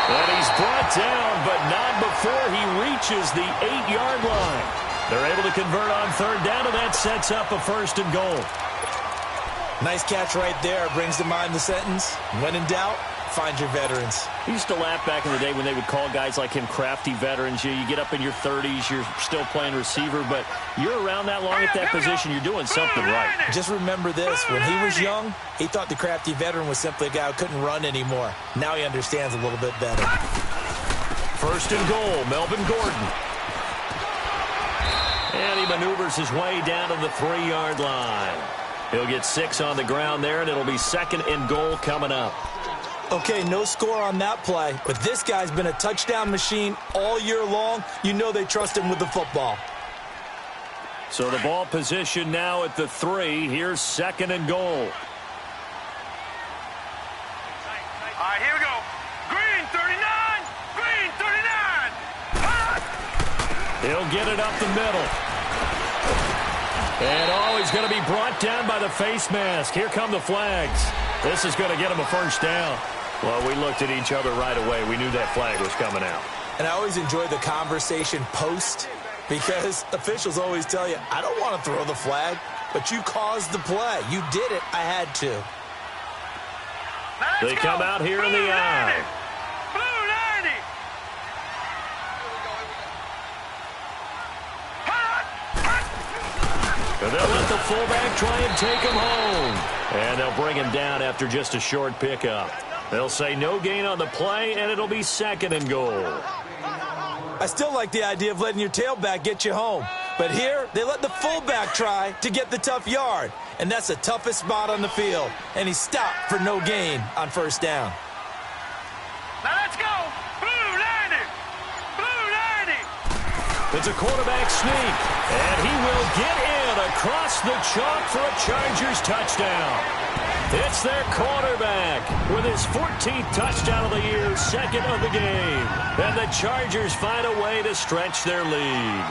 And he's brought down, but not before he reaches the 8-yard line. They're able to convert on 3rd down, and that sets up a 1st and goal. Nice catch right there. Brings to mind the sentence, when in doubt, find your veterans. I used to laugh back in the day when they would call guys like him crafty veterans. You get up in your 30s, you're still playing receiver, but you're around that long at that position, you're doing something right. Just remember this. When he was young, he thought the crafty veteran was simply a guy who couldn't run anymore. Now he understands a little bit better. 1st and goal, Melvin Gordon. And he maneuvers his way down to the 3-yard line. He'll get 6 on the ground there, and it'll be 2nd and goal coming up. Okay, no score on that play, but this guy's been a touchdown machine all year long. You know they trust him with the football. So the ball position now at the 3. Here's 2nd and goal. All right, here we go. Green 39. Green 39. He'll get it up the middle. And he's going to be brought down by the face mask. Here come the flags. This is going to get him a 1st down. Well, we looked at each other right away. We knew that flag was coming out. And I always enjoy the conversation post, because officials always tell you, I don't want to throw the flag, but you caused the play. You did it. I had to. They come out here in the eye. And they'll let the fullback try and take him home. And they'll bring him down after just a short pickup. They'll say no gain on the play, and it'll be 2nd and goal. I still like the idea of letting your tailback get you home. But here, they let the fullback try to get the tough yard. And that's the toughest spot on the field. And he stopped for no gain on 1st down. Now let's go. Blue 90. Blue 90. It's a quarterback sneak. And he will get in across the chalk for a Chargers touchdown. It's their quarterback with his 14th touchdown of the year, 2nd of the game. And the Chargers find a way to stretch their lead.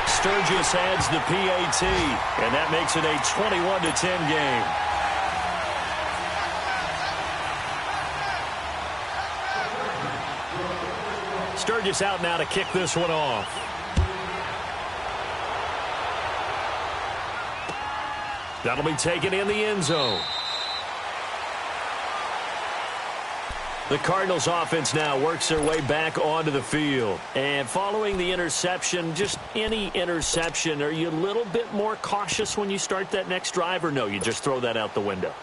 Sturgis adds the PAT, and that makes it a 21-10 game. Sturgis out now to kick this one off. That'll be taken in the end zone. The Cardinals offense now works their way back onto the field. And following the interception, just any interception, are you a little bit more cautious when you start that next drive, or no, you just throw that out the window?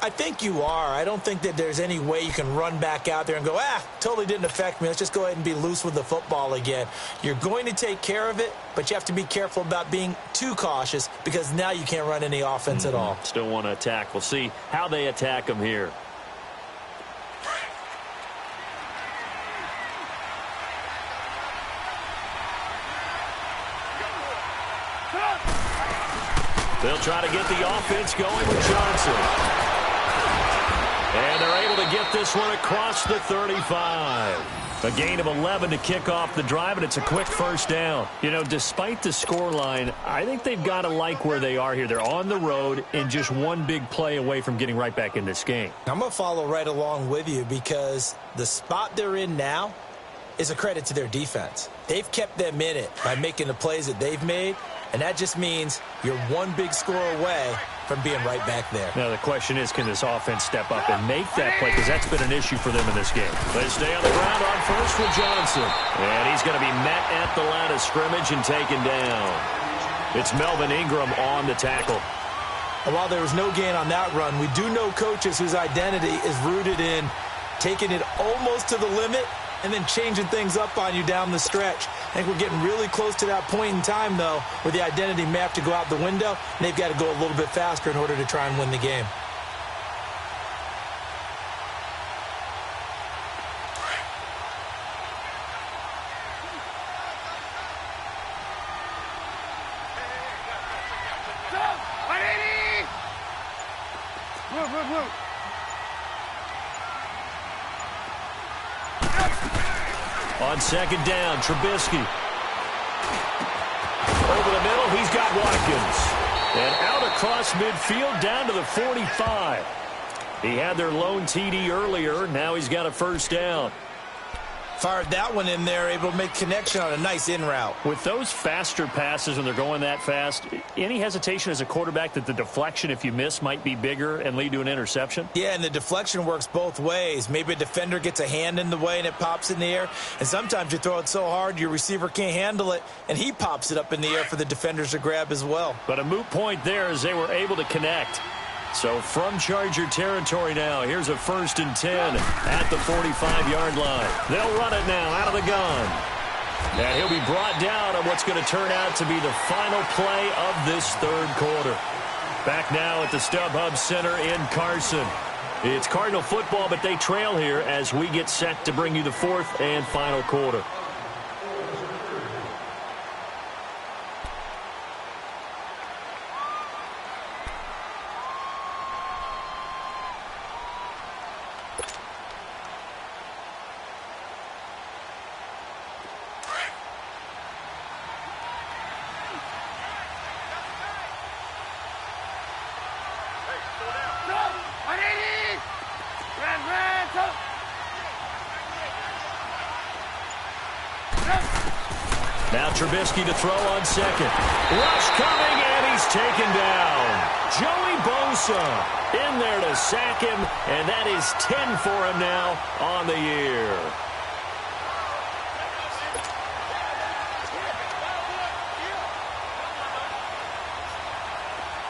I think you are. I don't think that there's any way you can run back out there and go, totally didn't affect me. Let's just go ahead and be loose with the football again. You're going to take care of it, but you have to be careful about being too cautious because now you can't run any offense at all. Still want to attack. We'll see how they attack them here. They'll try to get the offense going with Johnson. And they're able to get this one across the 35. A gain of 11 to kick off the drive, and it's a quick 1st down. You know, despite the scoreline, I think they've got to like where they are here. They're on the road and just one big play away from getting right back in this game. I'm going to follow right along with you because the spot they're in now is a credit to their defense. They've kept them in it by making the plays that they've made, and that just means you're one big score away from being right back there. Now, the question is, can this offense step up and make that play? Because that's been an issue for them in this game. They stay on the ground on 1st with Johnson. And he's going to be met at the line of scrimmage and taken down. It's Melvin Ingram on the tackle. And while there was no gain on that run, we do know coaches whose identity is rooted in taking it almost to the limit and then changing things up on you down the stretch. I think we're getting really close to that point in time, though, where the identity may have to go out the window, and they've got to go a little bit faster in order to try and win the game. On 2nd down, Trubisky. Over the middle, he's got Watkins. And out across midfield, down to the 45. He had their lone TD earlier. Now he's got a 1st down. Fired that one in there, able to make connection on a nice in route. With those faster passes when they're going that fast, any hesitation as a quarterback that the deflection, if you miss, might be bigger and lead to an interception? Yeah, and the deflection works both ways. Maybe a defender gets a hand in the way and it pops in the air. And sometimes you throw it so hard your receiver can't handle it, and he pops it up in the air for the defenders to grab as well. But a moot point there as they were able to connect. So from Charger territory now, here's a 1st and 10 at the 45-yard line. They'll run it now out of the gun. And he'll be brought down on what's going to turn out to be the final play of this 3rd quarter. Back now at the StubHub Center in Carson. It's Cardinal football, but they trail here as we get set to bring you the 4th and final quarter. Now Trubisky to throw on 2nd. Rush coming, and he's taken down. Joey Bosa in there to sack him, and that is 10 for him now on the year.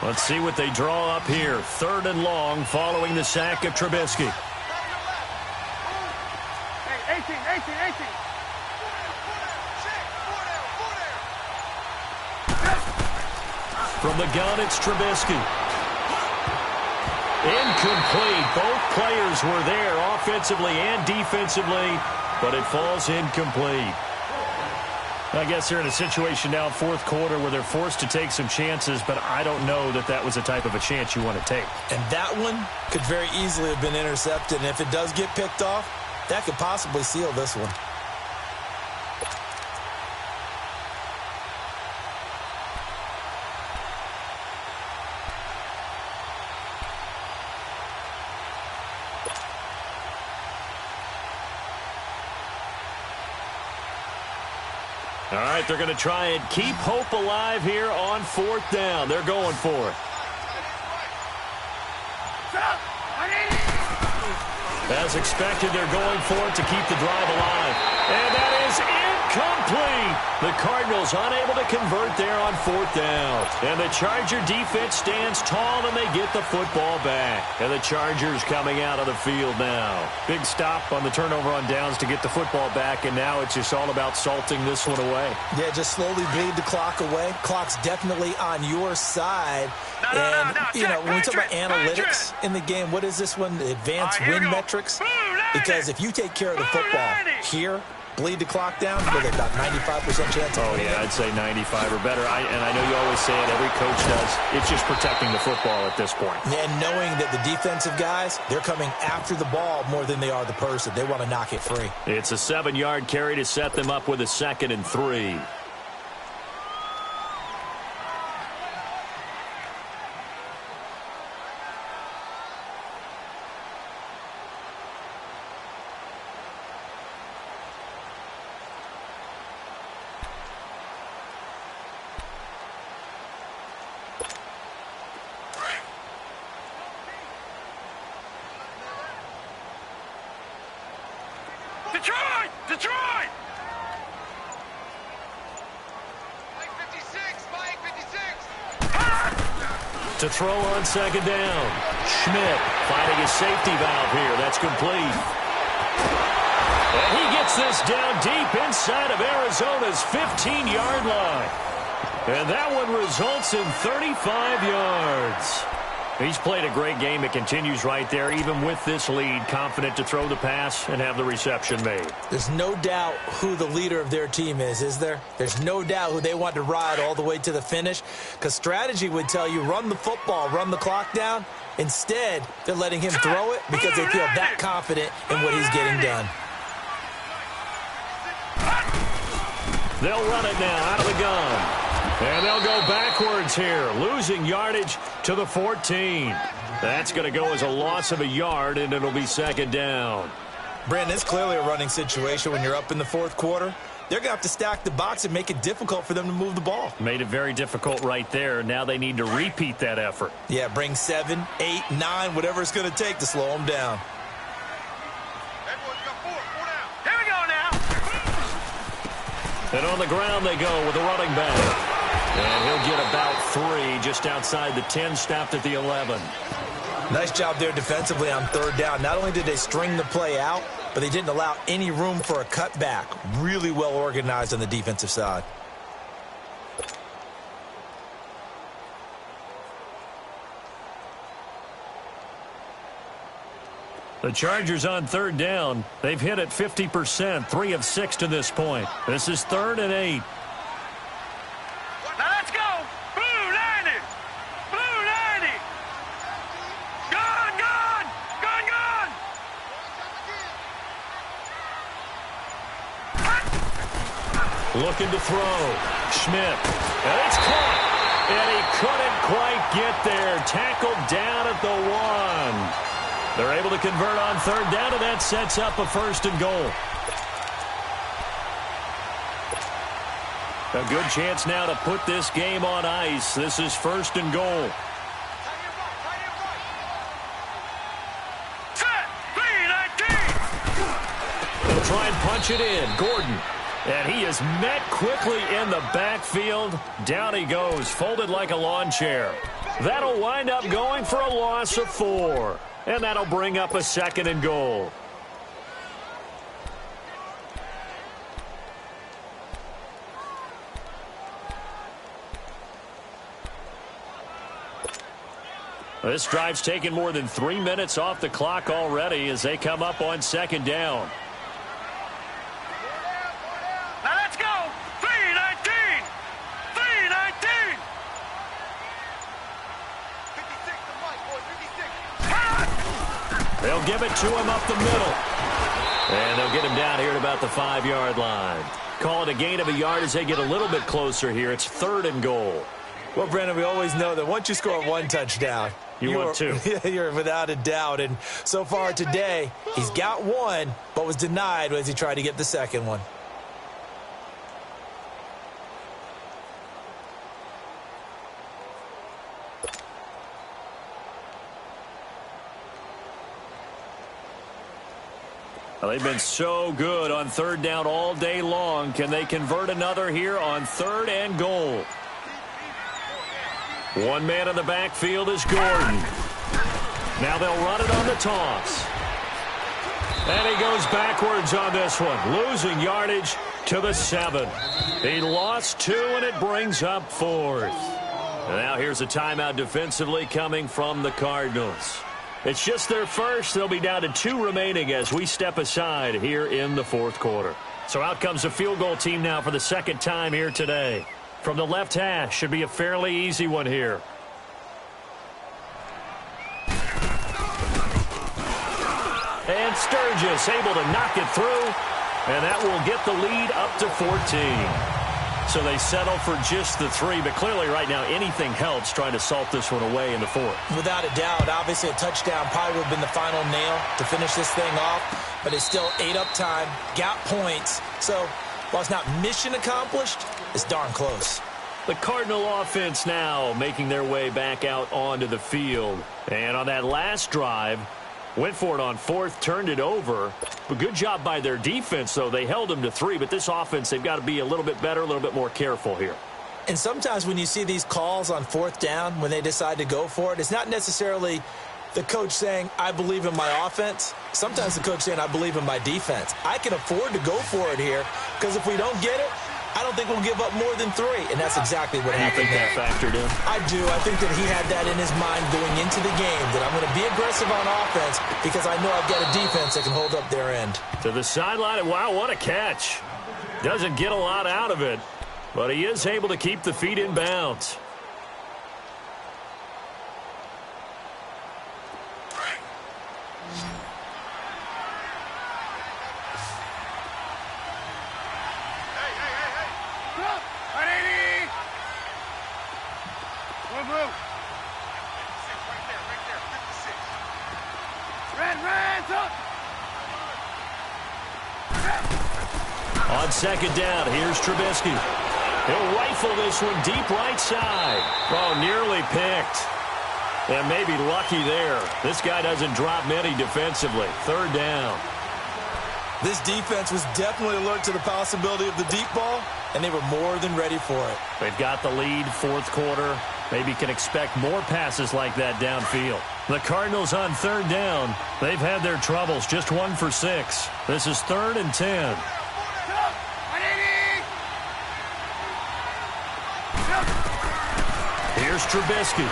Let's see what they draw up here. 3rd and long following the sack of Trubisky. Hey, 18. From the gun, it's Trubisky. Incomplete. Both players were there offensively and defensively, but it falls incomplete. I guess they're in a situation now, 4th quarter, where they're forced to take some chances, but I don't know that that was the type of a chance you want to take. And that one could very easily have been intercepted, and if it does get picked off, that could possibly seal this one. All right, they're going to try and keep hope alive here on 4th down. They're going for it. As expected, they're going for it to keep the drive alive. And that is incomplete. The Cardinals unable to convert there on 4th down. And the Charger defense stands tall, and they get the football back. And the Chargers coming out of the field now. Big stop on the turnover on downs to get the football back, and now it's just all about salting this one away. Yeah, just slowly bleed the clock away. Clock's definitely on your side. When we talk about analytics in the game, what is this one? Advanced win metrics? Because if you take care of the football here, bleed the clock down, with about 95% chance of winning. Yeah, I'd say 95 or better. And I know you always say it, every coach does. It's just protecting the football at this point. And knowing that the defensive guys, they're coming after the ball more than they are the person. They want to knock it free. It's a 7-yard carry to set them up with a 2nd and 3. Detroit! To throw on 2nd down. Schmidt finding his safety valve here. That's complete. And he gets this down deep inside of Arizona's 15-yard line. And that one results in 35 yards. He's played a great game. It continues right there, even with this lead, confident to throw the pass and have the reception made. There's no doubt who the leader of their team is there? There's no doubt who they want to ride all the way to the finish, because strategy would tell you run the football, run the clock down. Instead, they're letting him throw it because they feel that confident in what he's getting done. They'll run it now out of the gun. And they'll go backwards here, losing yardage to the 14. That's going to go as a loss of a yard, and it'll be 2nd down. Brandon, it's clearly a running situation when you're up in the 4th quarter. They're going to have to stack the box and make it difficult for them to move the ball. Made it very difficult right there. Now they need to repeat that effort. Yeah, bring 7, 8, 9, whatever it's going to take to slow them down. Here we go now. And on the ground they go with a running back. And he'll get about 3 just outside the 10, stopped at the 11. Nice job there defensively on 3rd down. Not only did they string the play out, but they didn't allow any room for a cutback. Really well organized on the defensive side. The Chargers on 3rd down. They've hit it 50%, 3 of 6 to this point. This is 3rd and 8. Now let's go. Blue 90. Blue 90. Gone. Looking to throw. Schmidt. And it's caught. And he couldn't quite get there. Tackled down at the 1. They're able to convert on 3rd down, and that sets up a 1st and goal. A good chance now to put this game on ice. This is 1st and goal. Set. 3-19. They'll try and punch it in. Gordon. And he is met quickly in the backfield. Down he goes, folded like a lawn chair. That'll wind up going for a loss of 4. And that'll bring up a 2nd and goal. This drive's taken more than 3 minutes off the clock already as they come up on 2nd down. Now let's go. 3-19. 3-19. 56. They'll give it to him up the middle. And they'll get him down here at about the 5-yard line. Call it a gain of a yard as they get a little bit closer here. It's 3rd and goal. Well, Brandon, we always know that once you score 1 touchdown, you want 2. You're without a doubt. And so far today, he's got 1, but was denied as he tried to get the 2nd one. Well, they've been so good on 3rd down all day long. Can they convert another here on 3rd and goal? One man in the backfield is Gordon. Now they'll run it on the toss. And he goes backwards on this one, losing yardage to the 7. He lost 2, and it brings up 4th. And now here's a timeout defensively coming from the Cardinals. It's just their first. They'll be down to 2 remaining as we step aside here in the 4th quarter. So out comes the field goal team now for the 2nd time here today. From the left hash, should be a fairly easy one here. And Sturgis able to knock it through, and that will get the lead up to 14. So they settle for just the 3, but clearly right now anything helps trying to salt this one away in the 4th. Without a doubt, obviously a touchdown probably would have been the final nail to finish this thing off, but it's still ate up time, got points. So while it's not mission accomplished, it's darn close. The Cardinal offense now making their way back out onto the field. And on that last drive, went for it on 4th, turned it over. But good job by their defense, though. They held them to 3, but this offense, they've got to be a little bit better, a little bit more careful here. And sometimes when you see these calls on 4th down, when they decide to go for it, it's not necessarily the coach saying, I believe in my offense. Sometimes the coach saying, I believe in my defense. I can afford to go for it here because if we don't get it, I don't think we'll give up more than 3, and that's exactly what happened. You think that factored in? I do. I think that he had that in his mind going into the game, that I'm going to be aggressive on offense because I know I've got a defense that can hold up their end. To the sideline, and wow, what a catch. Doesn't get a lot out of it, but he is able to keep the feet in bounds. On 2nd down, here's Trubisky. He'll rifle this one deep right side. Oh, nearly picked. And maybe lucky there. This guy doesn't drop many defensively. 3rd down. This defense was definitely alert to the possibility of the deep ball, and they were more than ready for it. They've got the lead, 4th quarter. Maybe can expect more passes like that downfield. The Cardinals on 3rd down. They've had their troubles, just 1 for 6. This is 3rd and 10. Here's Trubisky.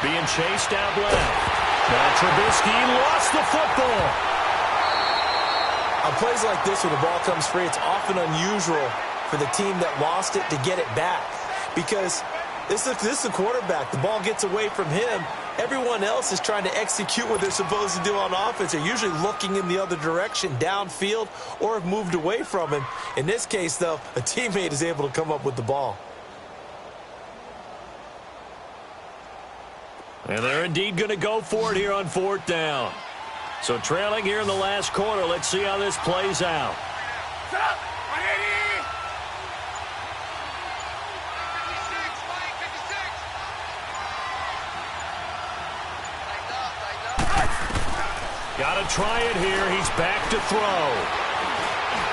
Being chased out left. Now Trubisky lost the football. On plays like this where the ball comes free, it's often unusual for the team that lost it to get it back. Because this is the quarterback. The ball gets away from him. Everyone else is trying to execute what they're supposed to do on offense. They're usually looking in the other direction, downfield, or have moved away from him. In this case, though, a teammate is able to come up with the ball. And they're indeed going to go for it here on 4th down. So trailing here in the last quarter. Let's see how this plays out. Got to try it here. He's back to throw.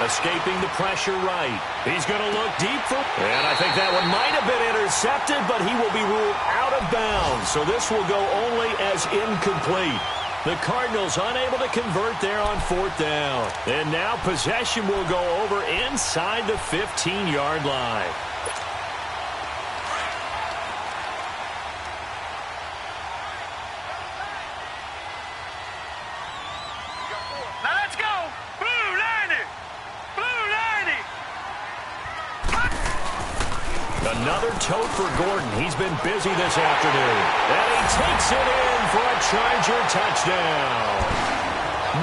Escaping the pressure right. He's going to look deep for... And I think that one might have been intercepted, but he will be ruled out of bounds. So this will go only as incomplete. The Cardinals unable to convert there on 4th down. And now possession will go over inside the 15-yard line. Now let's go. Blue 90. Blue 90. Another tote for Gordon. He's been busy this afternoon. And he takes it in for a Charger touchdown.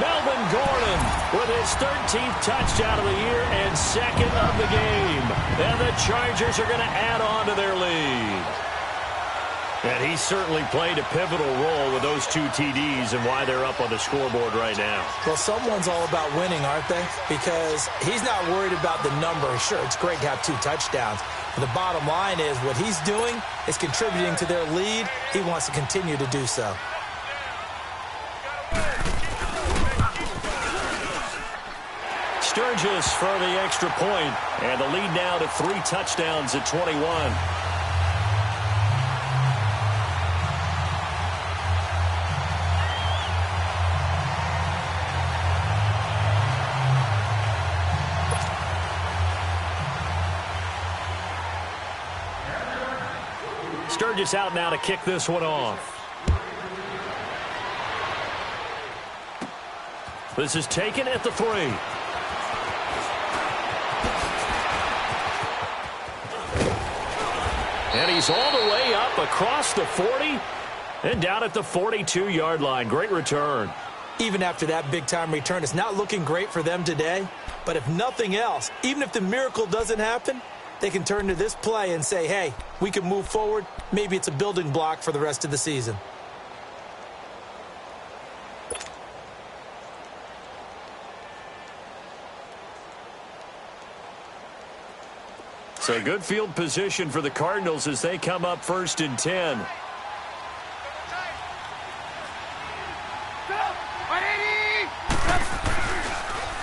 Melvin Gordon with his 13th touchdown of the year and 2nd of the game. And the Chargers are going to add on to their lead. And he certainly played a pivotal role with those 2 TDs and why they're up on the scoreboard right now. Well, someone's all about winning, aren't they? Because he's not worried about the number. Sure, it's great to have 2 touchdowns. But the bottom line is what he's doing is contributing to their lead. He wants to continue to do so. Sturgis for the extra point. And the lead now to 3 touchdowns at 21. Sturgis out now to kick this one off. This is taken at the 3. And he's all the way up across the 40 and down at the 42-yard line. Great return. Even after that big-time return, it's not looking great for them today. But if nothing else, even if the miracle doesn't happen, they can turn to this play and say, hey, we can move forward. Maybe it's a building block for the rest of the season. So good field position for the Cardinals as they come up 1st and 10.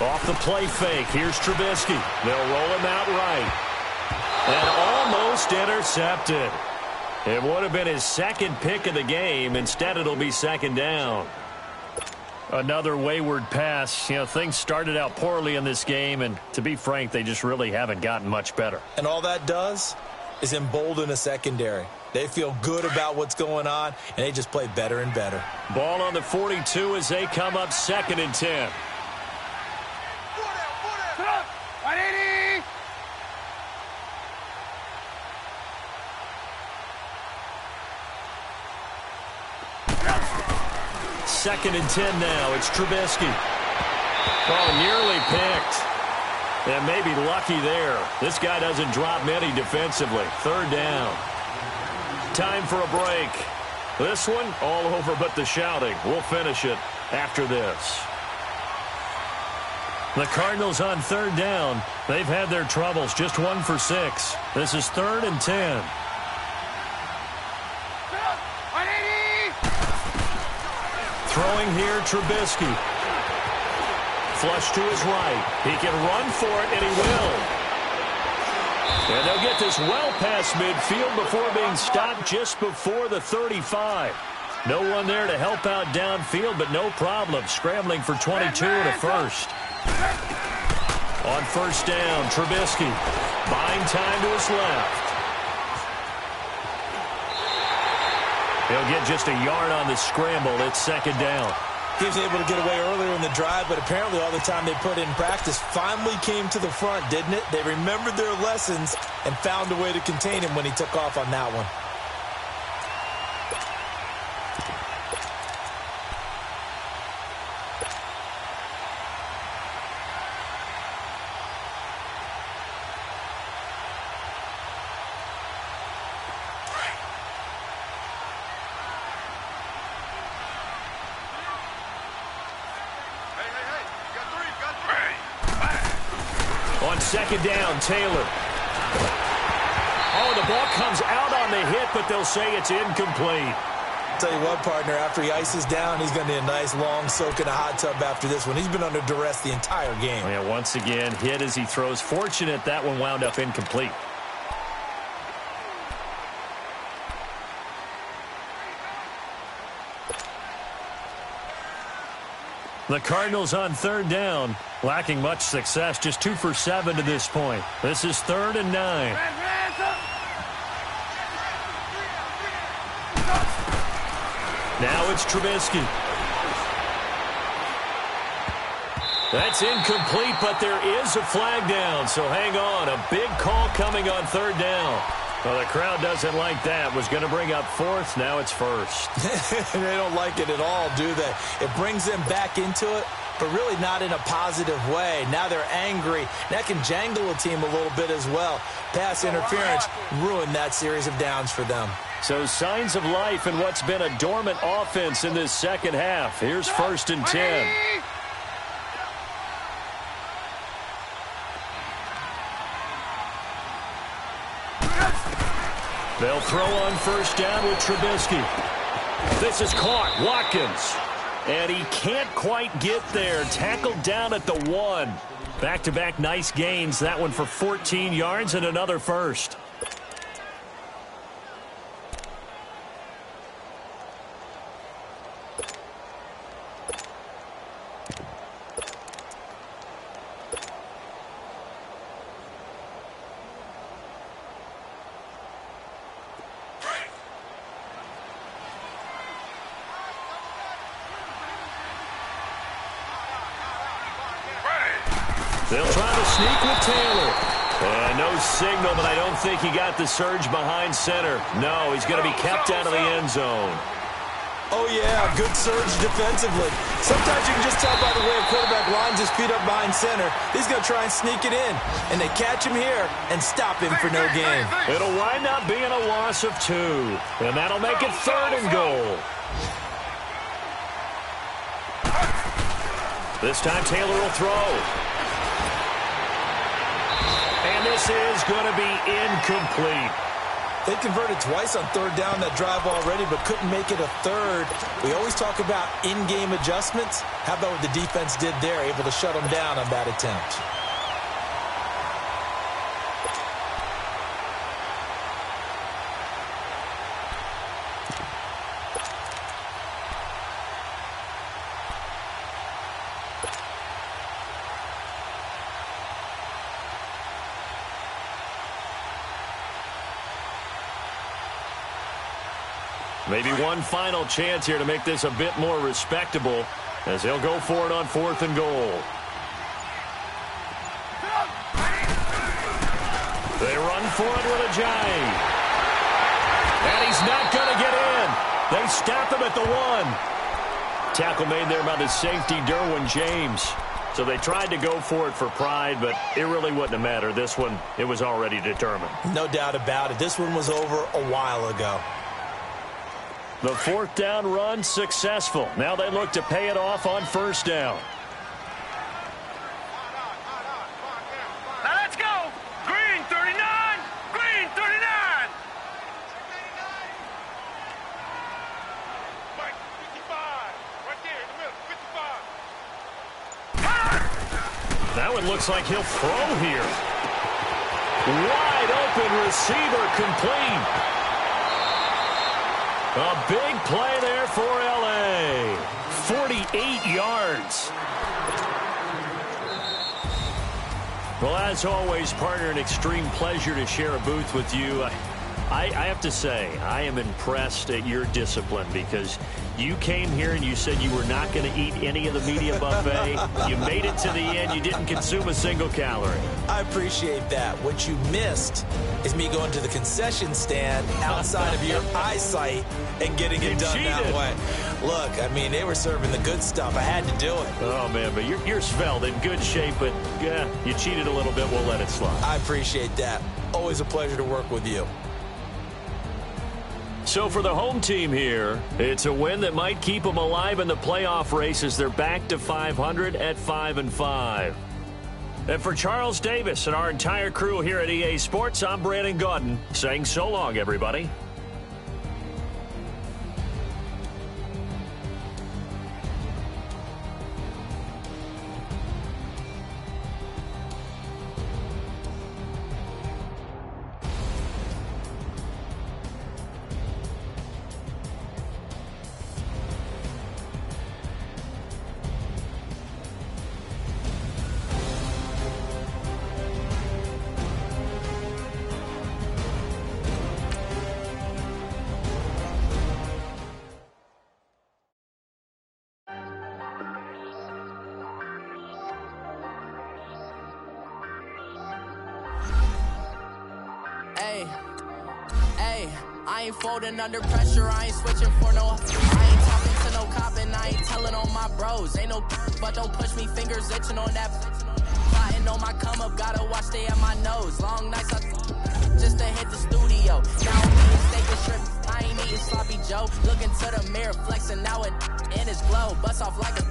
Off the play fake. Here's Trubisky. They'll roll him out right. And almost intercepted. It would have been his 2nd pick of the game. Instead, it'll be 2nd down. Another wayward pass. You know, things started out poorly in this game, and to be frank, they just really haven't gotten much better. And all that does is embolden a secondary. They feel good about what's going on, and they just play better and better. Ball on the 42 as they come up 2nd and 10. Second and 10 now. It's Trubisky. Oh, nearly picked. And maybe lucky there. This guy doesn't drop many defensively. 3rd down. Time for a break. This one all over but the shouting. We'll finish it after this. The Cardinals on 3rd down. They've had their troubles. Just 1 for 6. This is 3rd and 10. Throwing here, Trubisky. Flush to his right. He can run for it, and he will. And they'll get this well past midfield before being stopped just before the 35. No one there to help out downfield, but no problem. Scrambling for 22 and a first. On 1st down, Trubisky. Buying time to his left. He'll get just a yard on the scramble. It's 2nd down. He was able to get away earlier in the drive, but apparently all the time they put in practice finally came to the front, didn't it? They remembered their lessons and found a way to contain him when he took off on that one. On 2nd down, Taylor. Oh, the ball comes out on the hit, but they'll say it's incomplete. Tell you what, partner, after he ices down, he's going to need a nice long soak in a hot tub after this one. He's been under duress the entire game. Yeah, once again, hit as he throws. Fortunate that one wound up incomplete. The Cardinals on third down, lacking much success, just 2 for 7 to this point. This is 3rd and 9. Now it's Trubisky. That's incomplete, but there is a flag down, so hang on. A big call coming on third down. Well, the crowd doesn't like that. Was going to bring up 4th. Now it's 1st. They don't like it at all, do they? It brings them back into it, but really not in a positive way. Now they're angry. That can jangle a team a little bit as well. Pass interference ruined that series of downs for them. So signs of life in what's been a dormant offense in this second half. Here's 1st and 10. They'll throw on 1st down with Trubisky. This is caught. Watkins. And he can't quite get there. Tackled down at the 1. Back-to-back nice gains. That one for 14 yards and another first. They'll try to sneak with Taylor. No signal, but I don't think he got the surge behind center. No, he's going to be kept out of the end zone. Oh, yeah, good surge defensively. Sometimes you can just tell by the way a quarterback lines his feet up behind center. He's going to try and sneak it in, and they catch him here and stop him for no gain. It'll wind up being a loss of 2, and that'll make it 3rd and goal. This time Taylor will throw. And this is going to be incomplete. They converted twice on 3rd down that drive already, but couldn't make it a 3rd. We always talk about in-game adjustments. How about what the defense did there, able to shut them down on that attempt? Maybe one final chance here to make this a bit more respectable as they'll go for it on 4th and goal. They run for it with a jive. And he's not going to get in. They stop him at the 1. Tackle made there by the safety, Derwin James. So they tried to go for it for pride, but it really wouldn't have mattered. This one, it was already determined. No doubt about it. This one was over a while ago. The 4th down run successful. Now they look to pay it off on 1st down. Now let's go. Green 39. Green 39. Mike 55. Right there in the middle. 55. That one looks like he'll throw here. Wide open receiver complete. A big play there for L.A. 48 yards. Well, as always, partner, an extreme pleasure to share a booth with you. I have to say, I am impressed at your discipline because you came here and you said you were not going to eat any of the media buffet. You made it to the end. You didn't consume a single calorie. I appreciate that. What you missed is me going to the concession stand outside of your eyesight and getting it done that way. Look, I mean, they were serving the good stuff. I had to do it. Oh, man, but you're svelte, in good shape, but yeah, you cheated a little bit. We'll let it slide. I appreciate that. Always a pleasure to work with you. So for the home team here, it's a win that might keep them alive in the playoff race as they're back to 500 at 5-5. And for Charles Davis and our entire crew here at EA Sports, I'm Brandon Gaudin saying so long, everybody. Ayy, I ain't folding under pressure, I ain't switching for no. I ain't talking to no cop and I ain't telling on my bros. Ain't no but don't push me, fingers itching on that. Plotting on my come up, gotta watch stay at my nose. Long nights just to hit the studio. Now I'm eating steak and shrimp, I ain't eating sloppy Joe. Looking to the mirror, flexing now it in his glow. Bust off like a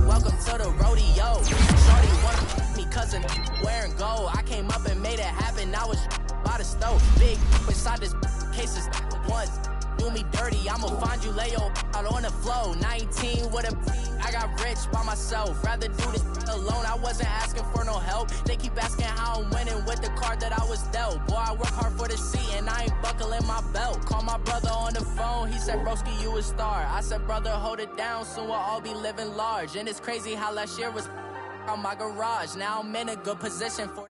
welcome to the rodeo. Shorty wanna me cousin wearing gold. I came up and made it happen, now it's by the stove. Big inside this cases once do me dirty, I'ma find you lay your out on the floor. 19 with a I got rich by myself, rather do this alone. I wasn't asking for no help, they keep asking how I'm winning with the card that I was dealt. Boy, I work hard for the seat and I ain't buckling my belt. Call my brother on the phone, he said broski you a star. I said brother hold it down, soon we'll all be living large. And it's crazy how last year was on my garage, now I'm in a good position for